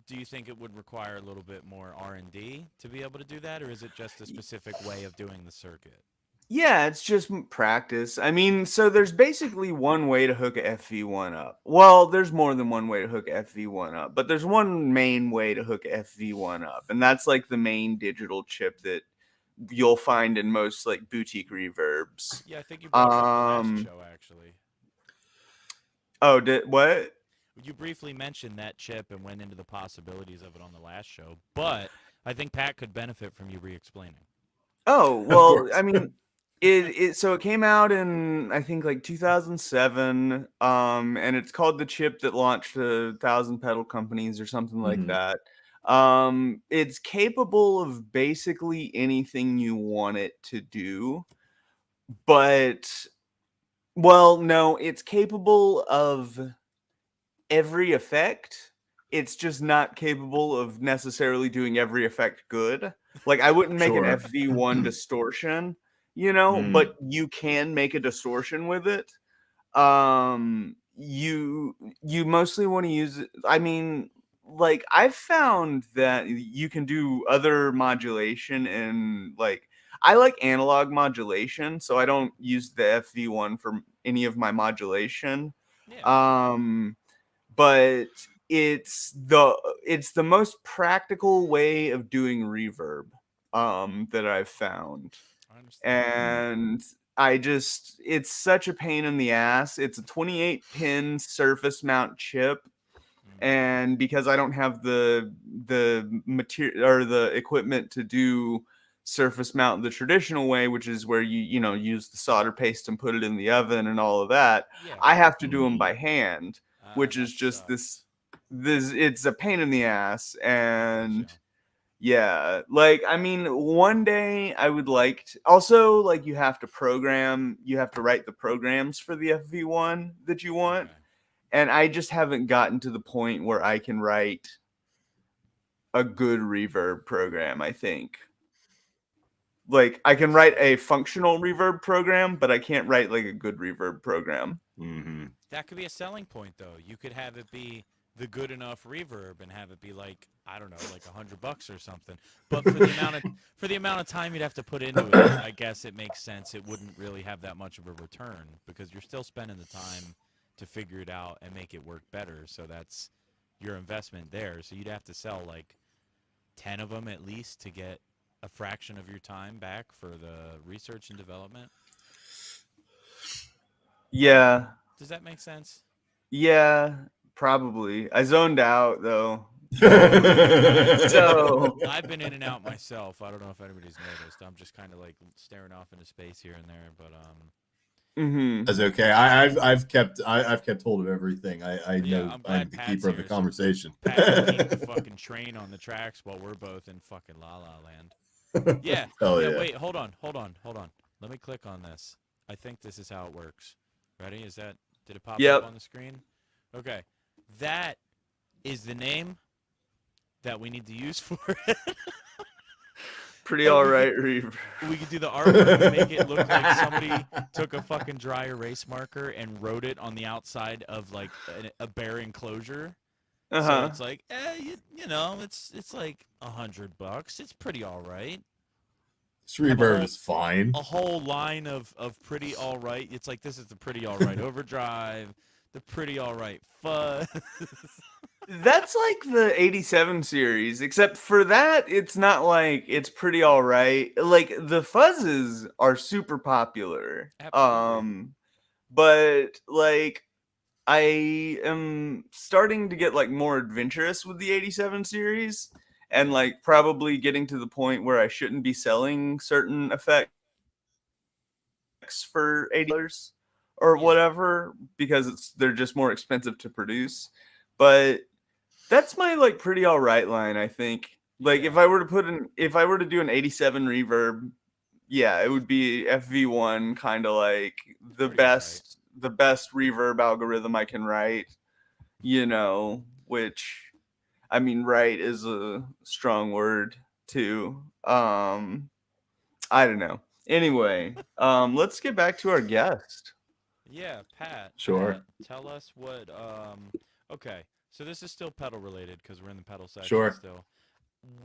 Do you think it would require a little bit more R&D to be able to do that, or is it just a specific way of doing the circuit? Yeah, it's just practice. I mean, so there's basically one way to hook a FV1 up. Well, there's more than one way to hook a FV1 up, but there's one main way to hook a FV1 up, and that's like the main digital chip that you'll find in most like boutique reverbs. Yeah, I think you brought it up the last show actually. Oh, did what? You briefly mentioned that chip and went into the possibilities of it on the last show, but I think Pat could benefit from you re-explaining. Oh, well, course. I mean, it came out in I think like 2007, and it's called the chip that launched 1,000 pedal companies or something like Mhm. that. It's capable of basically anything you want it to do, but well, no, it's capable of every effect. It's just not capable of necessarily doing every effect good. Like I wouldn't make an Sure. FV1 distortion, Mm. but you can make a distortion with it. You mostly want to use it. I mean, like I've found that you can do other modulation and like I like analog modulation, so I don't use the FV1 for any of my modulation. Yeah. But it's the most practical way of doing reverb that I've found. I understand. And it's such a pain in the ass. It's a 28 pin surface mount chip, and because I don't have the material or the equipment to do surface mount the traditional way, which is where you use the solder paste and put it in the oven and all of that, Yeah. I have to do them by hand, which that is just sucks. this it's a pain in the ass. And Gotcha. yeah, like I mean one day I would like to, also like you have to write the programs for the FV1 that you want. Okay. And I just haven't gotten to the point where I can write a good reverb program, I think. like I can write a functional reverb program, but I can't write like a good reverb program. Mm-hmm. That could be a selling point, though. You could have it be the good enough reverb and have it be like, I don't know, like $100 or something. But for the amount of time you'd have to put into it, I guess it makes sense. It wouldn't really have that much of a return because you're still spending the time to figure it out and make it work better. So that's your investment there. So you'd have to sell like 10 of them at least to get a fraction of your time back for the research and development. Yeah. Does that make sense? Yeah, probably. I zoned out though. So I've been in and out myself. I don't know if anybody's noticed. I'm just kind of like staring off into space here and there, but That's okay. I've kept hold of everything. I yeah, know I'm glad I'm the Pat's keeper of the here, so conversation. Pat can keep the fucking train on the tracks while we're both in fucking La La Land. Yeah. Hell yeah. yeah. Wait. Hold on. Let me click on this. I think this is how it works. Ready? Did it pop Yep. up on the screen? Okay. That is the name that we need to use for it. pretty But all we right, Reaver. We could do the artwork and make it look like somebody took a fucking dry erase marker and wrote it on the outside of like a bare enclosure. So it's like, you know, it's like $100. It's pretty all right. Reverb is fine. A whole line of pretty all right. It's like this is the pretty all right overdrive, the pretty all right fuzz. That's like the 87 series, except for that, it's not like it's pretty all right. Like the fuzzes are super popular. Absolutely. But like I am starting to get like more adventurous with the 87 series and like probably getting to the point where I shouldn't be selling certain effects for $80 or Yeah. whatever because they're just more expensive to produce. But that's my like pretty all right line, I think. Like if Yeah. I were to do an 87 reverb, yeah, it would be FV1 kind of like the Pretty all best reverb algorithm I can write, you know, which I mean right is a strong word too. I don't know. Anyway, let's get back to our guest. Yeah, Pat. Sure. Tell us what. Okay, so this is still pedal related because we're in the pedal section Sure. still.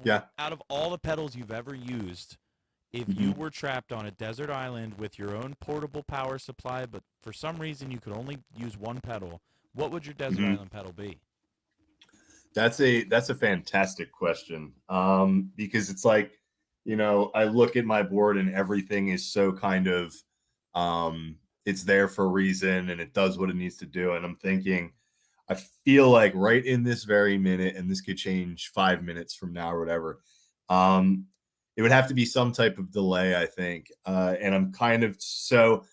Yeah. Out of all the pedals you've ever used, if Mm-hmm. you were trapped on a desert island with your own portable power supply, but for some reason you could only use one pedal, what would your desert Mhm. island pedal be? That's a fantastic question. Because it's like, you know, I look at my board and everything is so kind of it's there for a reason and it does what it needs to do. And I'm thinking, I feel like right in this very minute, and this could change 5 minutes from now or whatever. It would have to be some type of delay, I think. And I'm kind of so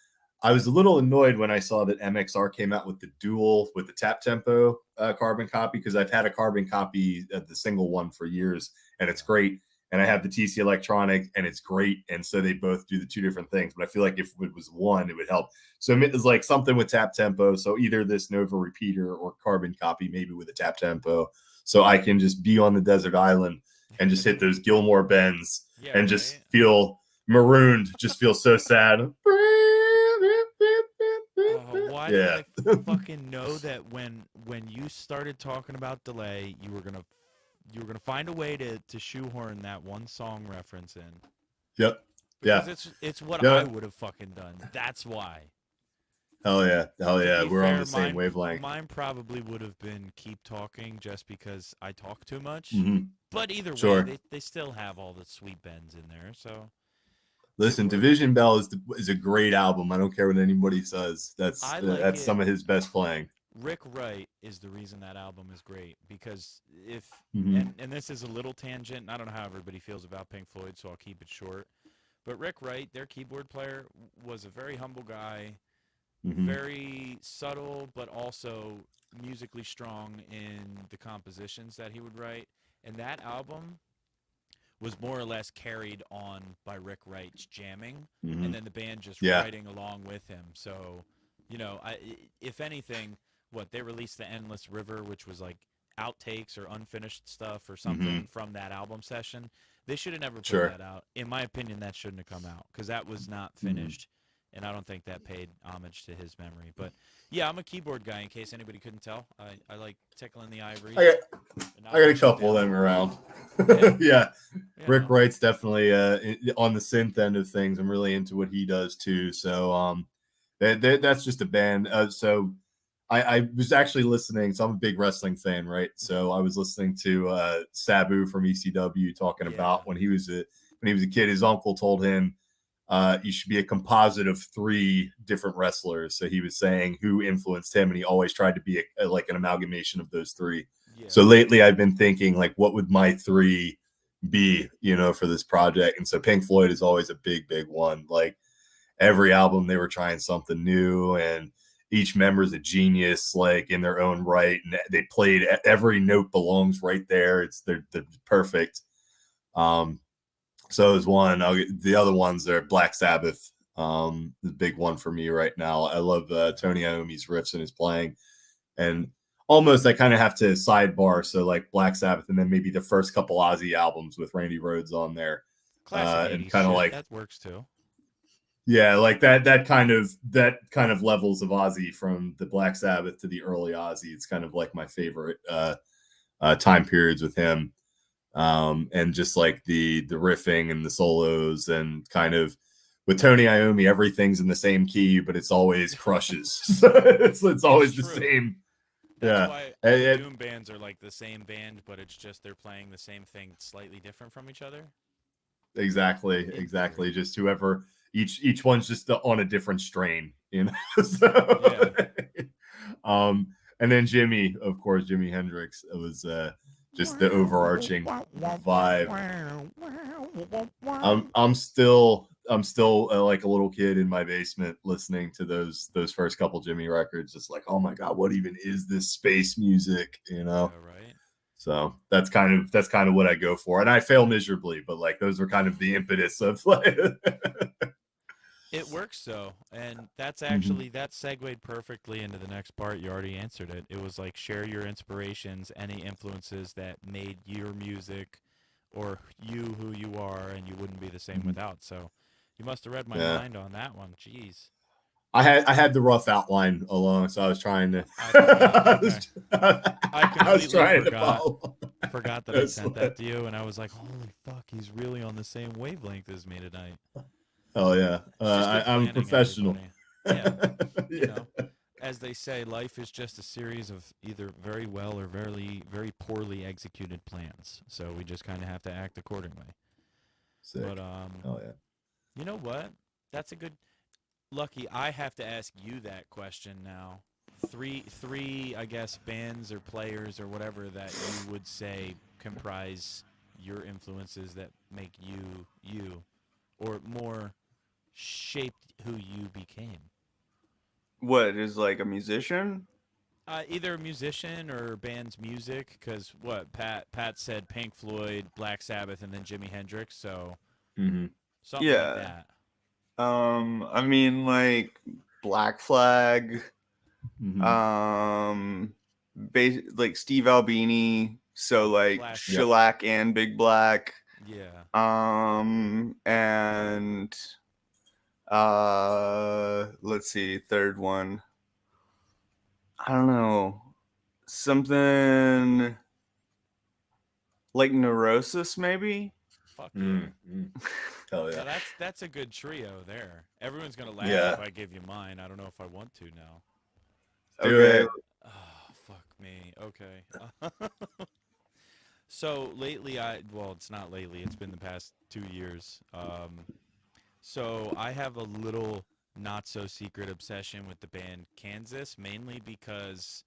I was a little annoyed when I saw that MXR came out with the dual with the tap tempo carbon copy because I've had a carbon copy of the single one for years and it's great. And I have the TC Electronic and it's great. And so they both do the two different things. But I feel like if it was one, it would help. So it's like something with tap tempo. So either this Nova repeater or carbon copy, maybe with a tap tempo. So I can just be on the desert island and just hit those Gilmore bends Yeah, and just right? feel marooned, just feel so sad. Why Yeah. did I fucking know that when you started talking about delay, you were gonna find a way to shoehorn that one song reference in? Yep. Because Yeah. it's what Yeah. I would have fucking done. That's why. Hell yeah. Hell To yeah. be We're on fair, the same wavelength. Mine probably would have been keep talking just because I talk too much. Mhm. But either Sure. way, they still have all the sweet bends in there. So Listen, works. Division Bell is a great album. I don't care what anybody says. That's I like that's it. some of his best playing. Rick Wright is the reason that album is great because if Mhm. and this is a little tangent. And I don't know how everybody feels about Pink Floyd, so I'll keep it short. But Rick Wright, their keyboard player, was a very humble guy, Mhm. very subtle, but also musically strong in the compositions that he would write. And that album was more or less carried on by Rick Wright's jamming, Mhm. and then the band just Yeah. writing along with him. So, you know, if anything, what they released the Endless River, which was like outtakes or unfinished stuff or something from that album session. They should have never put Sure. that out. In my opinion, that shouldn't have come out because that was not finished, and I don't think that paid homage to his memory. But yeah, I'm a keyboard guy. In case anybody couldn't tell, I like tickling the ivory. I got a couple of them around. Yeah. Rick Wright's definitely on the synth end of things. I'm really into what he does too. So that's just a band. So I was actually listening. So I'm a big wrestling fan, right? So I was listening to Sabu from ECW talking about when he was a kid. His uncle told him you should be a composite of 3 different wrestlers. So he was saying who influenced him, and he always tried to be like an amalgamation of those 3. Yeah. So lately, I've been thinking like, what would my 3 be, for this project? And so Pink Floyd is always a big one. Like every album, they were trying something new, and each member's a genius, like in their own right. And they played every note belongs right there. They're perfect. So is one. The other ones are Black Sabbath. The big one for me right now. I love Tony Iommi's riffs and his playing, and almost I kind of have to sidebar. So like Black Sabbath, and then maybe the first couple Ozzy albums with Randy Rhoads on there, Classic and 80s kind of shit. like That works too. yeah, like that kind of levels of Ozzy from the Black Sabbath to the early Ozzy. It's kind of like my favorite time periods with him. And just like the riffing and the solos, and kind of with Tony Iommi, everything's in the same key, but it's always crushes. it's always the true. same. That's Yeah. why all the Doom bands are like the same band, but it's just they're playing the same thing slightly different from each other. Exactly. Just whoever each one's just on a different strain, So, and then Jimi, of course, Jimi Hendrix. It was just the overarching vibe. I'm still like a little kid in my basement listening to those first couple Jimi records, just like, oh my god, what even is this space music? Yeah, right. So that's kind of what I go for, and I fail miserably, but like those are kind of the impetus of like. It works though, and that's actually that segued perfectly into the next part. You already answered it. It was like share your inspirations, any influences that made your music or you who you are, and you wouldn't be the same without. So you must have read my mind on that one. Jeez. I had the rough outline along, so I was trying to. I was trying to forgot. follow. Forgot that I sent that to you, and I was like, "Holy fuck, he's really on the same wavelength as me tonight." Oh yeah, It's just good I'm a planning, professional. everybody. Yeah, Yeah. you know, as they say, life is just a series of either very well or very poorly executed plans. So we just kind of have to act accordingly. Sick. But Oh yeah. you know what? That's a good. Lucky, I have to ask you that question now. Three, I guess, bands or players or whatever that you would say comprise your influences that make you you, or more shaped who you became. What is like a musician? Either a musician or band's music, because what Pat said Pink Floyd, Black Sabbath, and then Jimi Hendrix. So something Yeah. like that. I mean, like Black Flag, like Steve Albini, so like Flash. Shellac and Big Black, Yeah. and let's see, third one. I don't know, something like Neurosis, maybe. Fuck yeah. Hell Yeah, yeah. that's a good trio there. Everyone's gonna laugh Yeah. if I give you mine. I don't know if I want to now. Do Okay. it. Oh, fuck me. Okay. So lately, well, it's not lately. It's been the past 2 years. So I have a little not so secret obsession with the band Kansas, mainly because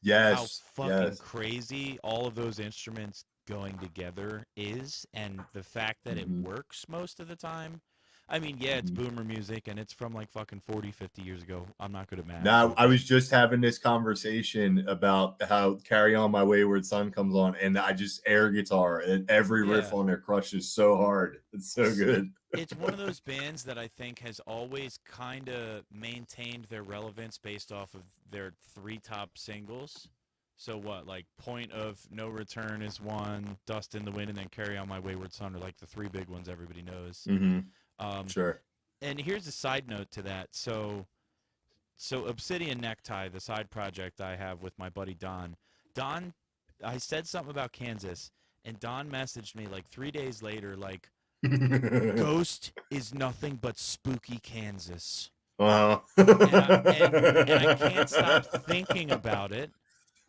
how Yes. fucking crazy all of those instruments going together is, and the fact that it works most of the time. I mean, yeah, it's boomer music, and it's from like fucking 40, 50 years ago. I'm not good at math. Now I was just having this conversation about how Carry On My Wayward Son comes on, and I just air guitar, and every riff Yeah. on there crushes so hard. It's so good. It's one of those bands that I think has always kind of maintained their relevance based off of their 3 top singles. So what? Like Point of No Return is one, Dust in the Wind, and then Carry On My Wayward Son are like the three big ones everybody knows. Mm-hmm. Um, Sure. and here's a side note to that. So Obsidian Necktie, the side project I have with my buddy Don. Don, I said something about Kansas, and Don messaged me like 3 days later, like, Ghost is nothing but spooky Kansas. Wow. And I can't stop thinking about it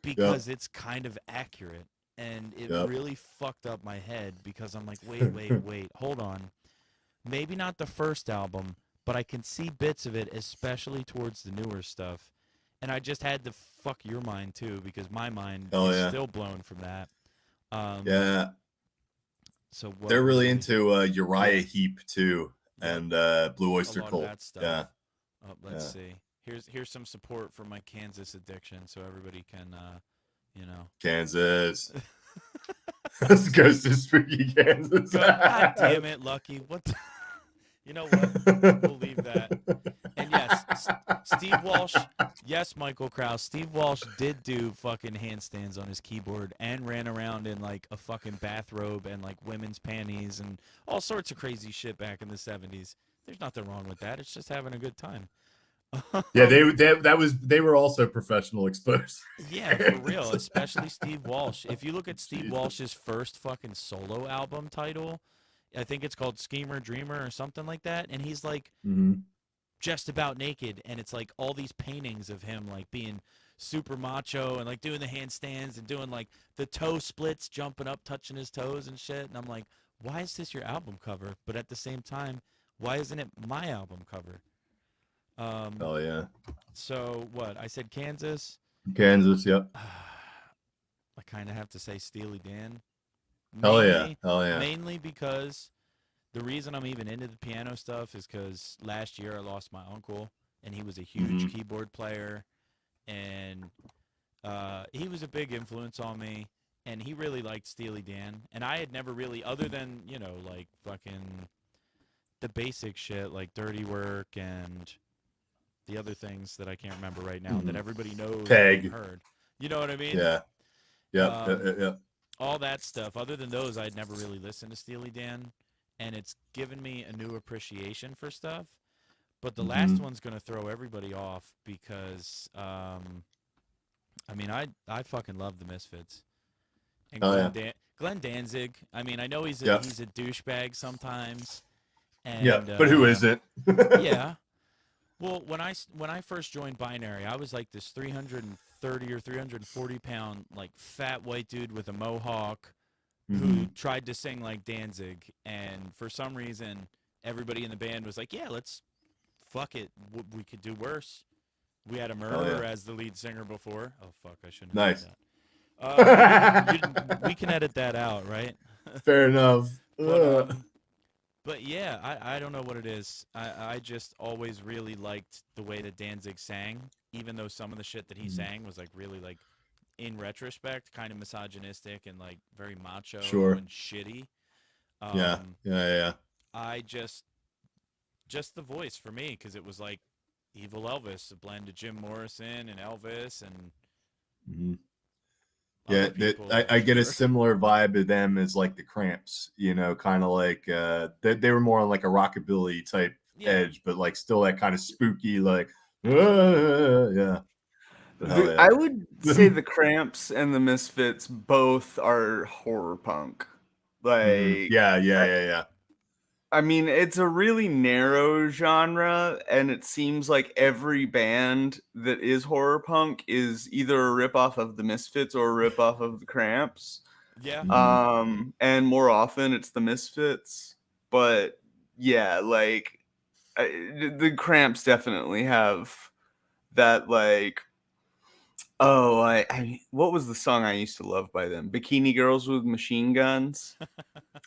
because it's kind of accurate. And it Yep. really fucked up my head because I'm like, wait, hold on. Maybe not the first album, but I can see bits of it, especially towards the newer stuff. And I just had to fuck your mind too, because my mind Hell is yeah. still blown from that. Yeah. So what They're really we- into Uriah Heep too, and Blue Oyster a lot Cult. of that stuff. Yeah. Let's see. Here's some support for my Kansas addiction, so everybody can, Kansas. This goes to spooky Kansas. God damn it, Lucky. What? You know what? We'll leave that. And yes, Steve Walsh. Yes, Michael Krause. Steve Walsh did do fucking handstands on his keyboard and ran around in like a fucking bathrobe and like women's panties and all sorts of crazy shit back in the 70s. There's nothing wrong with that. It's just having a good time. Yeah, they were also professional exposers. Yeah, for real, especially Steve Walsh. If you look at Steve Jesus. Walsh's first fucking solo album title, I think it's called Schemer Dreamer or something like that, and he's like Mm-hmm. just about naked, and it's like all these paintings of him like being super macho and like doing the handstands and doing like the toe splits, jumping up, touching his toes and shit. And I'm like, why is this your album cover? But at the same time, why isn't it my album cover? Oh yeah, So what? I said Kansas. Kansas. Yep. I kind of have to say Steely Dan. Hell yeah. Mainly- Hell yeah. Mainly because the reason I'm even into the piano stuff is because last year I lost my uncle, and he was a huge Mhm. keyboard player, and he was a big influence on me, and he really liked Steely Dan, and I had never really, other than, like fucking the basic shit, like Dirty Work and the other things that I can't remember right now that Mhm. everybody knows Peg. and heard. You know what I mean? Yeah. Yep. Um, all that stuff. Other than those, I'd never really listened to Steely Dan, and it's given me a new appreciation for stuff. But the last Mhm. one's gonna throw everybody off because, I fucking love the Misfits. And Oh, Glenn Danzig. I mean, I know he's a Yeah. he's a douchebag sometimes. And, Yeah. But who isn't? yeah. Well, when I first joined Binary, I was like this 330 or 340 pound like fat white dude with a mohawk who Mhm. tried to sing like Danzig, and for some reason everybody in the band was like, "Yeah, let's fuck it. We could do worse." We had a murderer as the lead singer before. Oh fuck, I shouldn't. Nice. Have we can edit that out, right? Fair enough. But yeah, I don't know what it is. I just always really liked the way that Danzig sang, even though some of the shit that he Mhm. sang was like really like, in retrospect, kind of misogynistic and like very macho Sure. and shitty. Yeah. I just the voice for me, because it was like evil Elvis, a blend of Jim Morrison and Elvis and Mhm. other Yeah, people, I get a sure. similar vibe to them as like the Cramps, kind of like they were more on like a rockabilly type Yeah. edge, but like still that kind of spooky, like yeah. But hell yeah. I would say the Cramps and the Misfits both are horror punk. Like, Mhm. Yeah. I mean, it's a really narrow genre, and it seems like every band that is horror punk is either a ripoff of the Misfits or a ripoff of the Cramps. Yeah. And more often it's the Misfits. But yeah, like the Cramps definitely have that, like, oh, I what was the song I used to love by them? Bikini Girls with Machine Guns.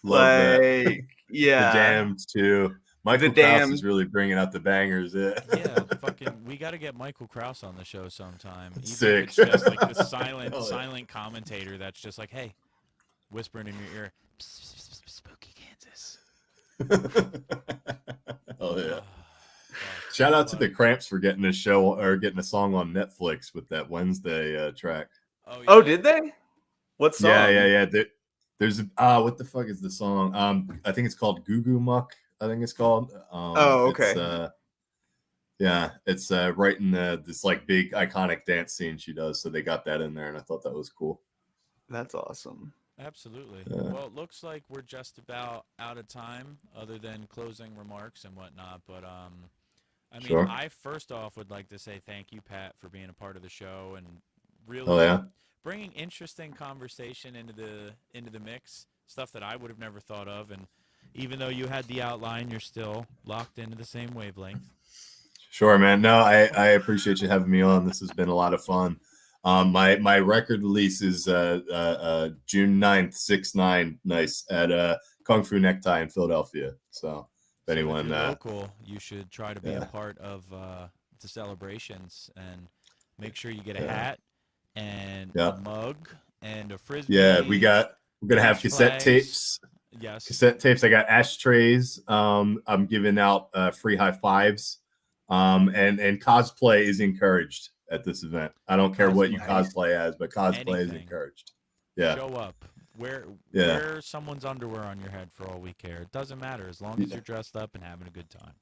Love that. Like, yeah. The Damned too. Michael The Krause Damned. is really bringing out the bangers. Yeah. Yeah, fucking, we got to get Michael Krause on the show sometime. Even Sick. if it's just like the silent, Hell yeah. silent commentator that's just like, hey, whispering in your ear, "Psst, psst, psst, psst, spooky Kansas." Oh yeah. Fuck, Shout out to the fuck. Cramps for getting a show or getting a song on Netflix with that Wednesday track. Oh, did they? What song? Yeah. There's what the fuck is the song? I think it's called Goo Goo Muck. I think it's called. Oh, okay. It's right in this like big iconic dance scene she does. So they got that in there, and I thought that was cool. That's awesome. Absolutely. Yeah. Well, it looks like we're just about out of time, other than closing remarks and whatnot. But I mean, Sure. I first off would like to say thank you, Pat, for being a part of the show and really Oh yeah. bringing interesting conversation into the mix, stuff that I would have never thought of. And even though you had the outline, you're still locked into the same wavelength. Sure, man. No, I appreciate you having me on. This has been a lot of fun. My record release is June 9th, 6/9, nice, at Kung Fu Necktie in Philadelphia. So if anyone, if you're local, you should try to be a part of the celebrations and make sure you get a hat and a mug and a frisbee. Yeah, we're gonna have cassette flags. tapes. Yes, Cassette tapes. I got ashtrays. I'm giving out free high fives. And cosplay is encouraged at this event. I don't care what you cosplay as, but cosplay is encouraged. Yeah. Show up. Wear someone's underwear on your head for all we care. It doesn't matter as long as you're dressed up and having a good time.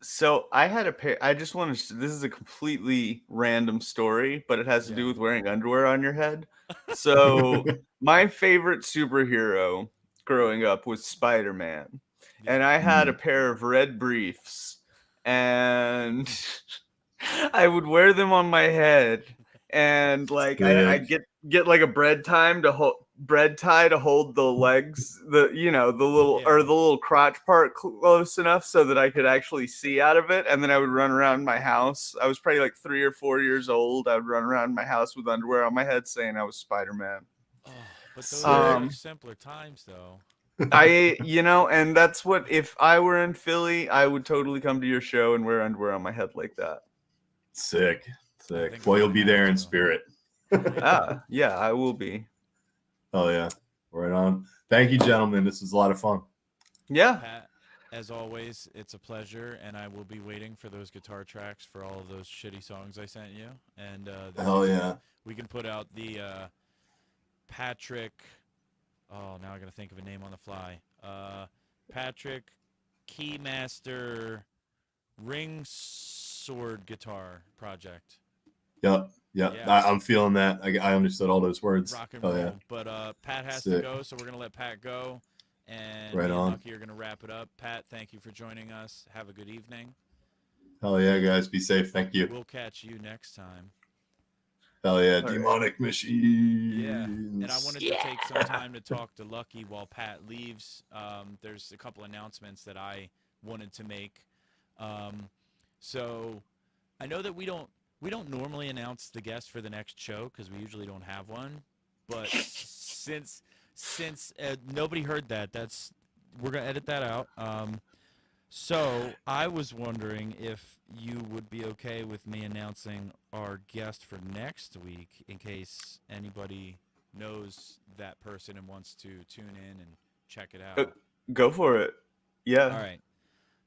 So I had a pair. I just want to. This is a completely random story, but it has to do with wearing underwear on your head. So my favorite superhero growing up was Spider-Man, and I had a pair of red briefs, and I would wear them on my head, and like I get like a bread tie to hold the legs, the little crotch part close enough so that I could actually see out of it, and then I would run around my house. I was probably like 3 or 4 years old. I would run around my house with underwear on my head saying I was Spider-Man. Oh, but those are simpler times though. And that's what, if I were in Philly, I would totally come to your show and wear underwear on my head like that. Sick. Well, you'll be there in spirit. Yeah, I will be. Oh yeah, right on. Thank you, gentlemen. This was a lot of fun. Yeah. Pat, as always, it's a pleasure, and I will be waiting for those guitar tracks for all of those shitty songs I sent you. And hell yeah, we can put out the Patrick. Oh, now I gotta think of a name on the fly. Patrick Keymaster Ring Sword Guitar Project. Yep. I'm feeling that. I understood all those words. Rock and roll. Yeah. But Pat has to go, so we're gonna let Pat go. And right on. Lucky, you're gonna wrap it up. Pat, thank you for joining us. Have a good evening. Hell yeah, guys. Be safe. Thank you. We'll catch you next time. Hell yeah, demonic machines. Yeah, and I wanted to take some time to talk to Lucky while Pat leaves. There's a couple announcements that I wanted to make. So I know that we don't normally announce the guest for the next show because we usually don't have one. But since nobody heard that, we're gonna edit that out. So I was wondering if you would be okay with me announcing our guest for next week in case anybody knows that person and wants to tune in and check it out. Go for it. Yeah. All right.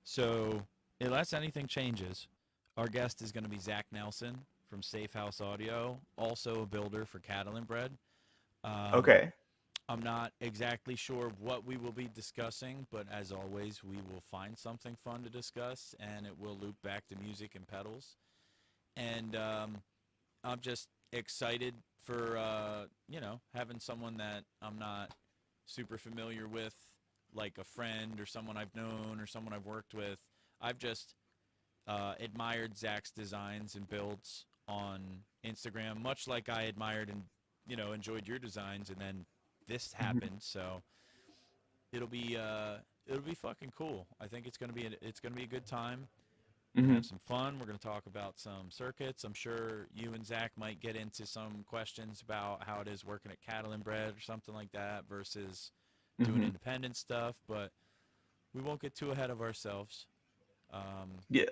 So unless anything changes, our guest is going to be Zach Nelson from Safe House Audio, also a builder for Catalan Bread. Okay. I'm not exactly sure what we will be discussing, but as always, we will find something fun to discuss, and it will loop back to music and pedals. And I'm just excited for, having someone that I'm not super familiar with, like a friend or someone I've known or someone I've worked with. I've just admired Zach's designs and builds on Instagram, much like I admired and, enjoyed your designs, and then this happened, so it'll be fucking cool. I think it's gonna be a good time. Have some fun. We're gonna talk about some circuits. I'm sure you and Zach might get into some questions about how it is working at Catalan Bread or something like that versus doing independent stuff. But we won't get too ahead of ourselves. Yeah.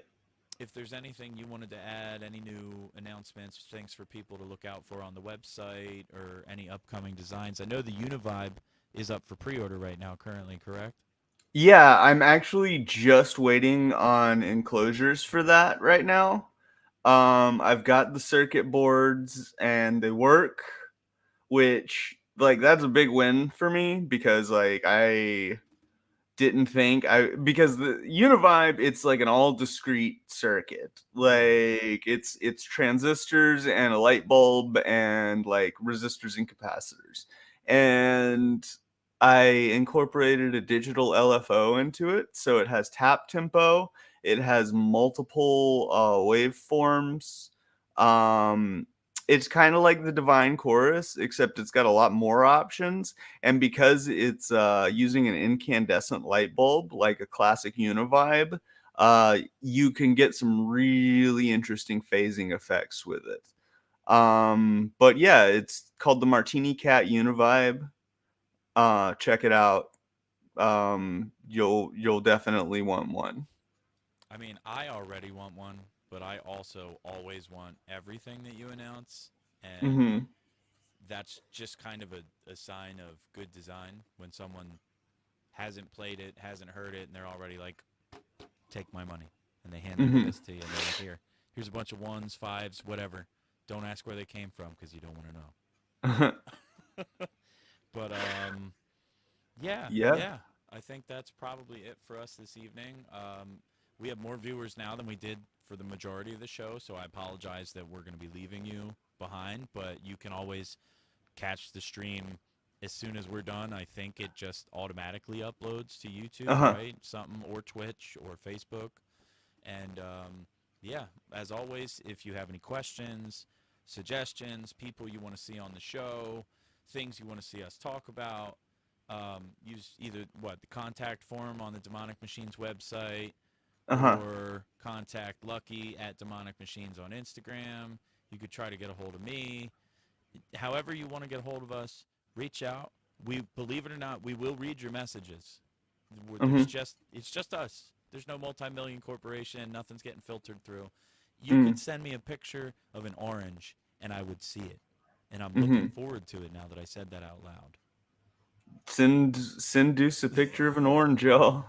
If there's anything you wanted to add, any new announcements, things for people to look out for on the website, or any upcoming designs. I know the Univibe is up for pre-order right now currently, correct? Yeah, I'm actually just waiting on enclosures for that right now. I've got the circuit boards and they work, which like that's a big win for me because like I didn't think because the Univibe, it's like an all discrete circuit. Like it's transistors and a light bulb and like resistors and capacitors. And I incorporated a digital LFO into it, so it has tap tempo, it has multiple waveforms. It's kind of like the Divine Chorus, except it's got a lot more options. And because it's using an incandescent light bulb, like a classic Univibe, you can get some really interesting phasing effects with it. But yeah, it's called the Martini Cat Univibe. Check it out. You'll definitely want one. I mean, I already want one, but I also always want everything that you announce, and Mm-hmm. that's just kind of a sign of good design when someone hasn't played it, hasn't heard it, and they're already like, take my money, and they hand the list to you, and they're like, here's a bunch of 1s, 5s, whatever. Don't ask where they came from because you don't want to know. But yeah, I think that's probably it for us this evening. We have more viewers now than we did for the majority of the show, so I apologize that we're going to be leaving you behind, but you can always catch the stream as soon as we're done. I think it just automatically uploads to YouTube, right? Something, or Twitch or Facebook. And yeah, as always, if you have any questions, suggestions, people you want to see on the show, things you want to see us talk about, use either the contact form on the Demonic Machines website, or contact Lucky at Demonic Machines on Instagram. You could try to get a hold of me. However you want to get a hold of us, reach out. We, believe it or not, we will read your messages. It's just us. There's no multi-million corporation. Nothing's getting filtered through. You could send me a picture of an orange, and I would see it. And I'm looking forward to it now that I said that out loud. Send Deuce a picture of an orange, y'all.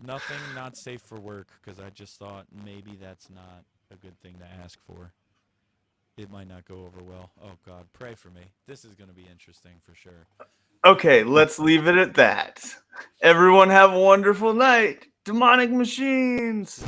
Nothing not safe for work, because I just thought maybe that's not a good thing to ask for. It might not go over well. Oh, God, pray for me. This is going to be interesting for sure. Okay, let's leave it at that. Everyone have a wonderful night. Demonic Machines!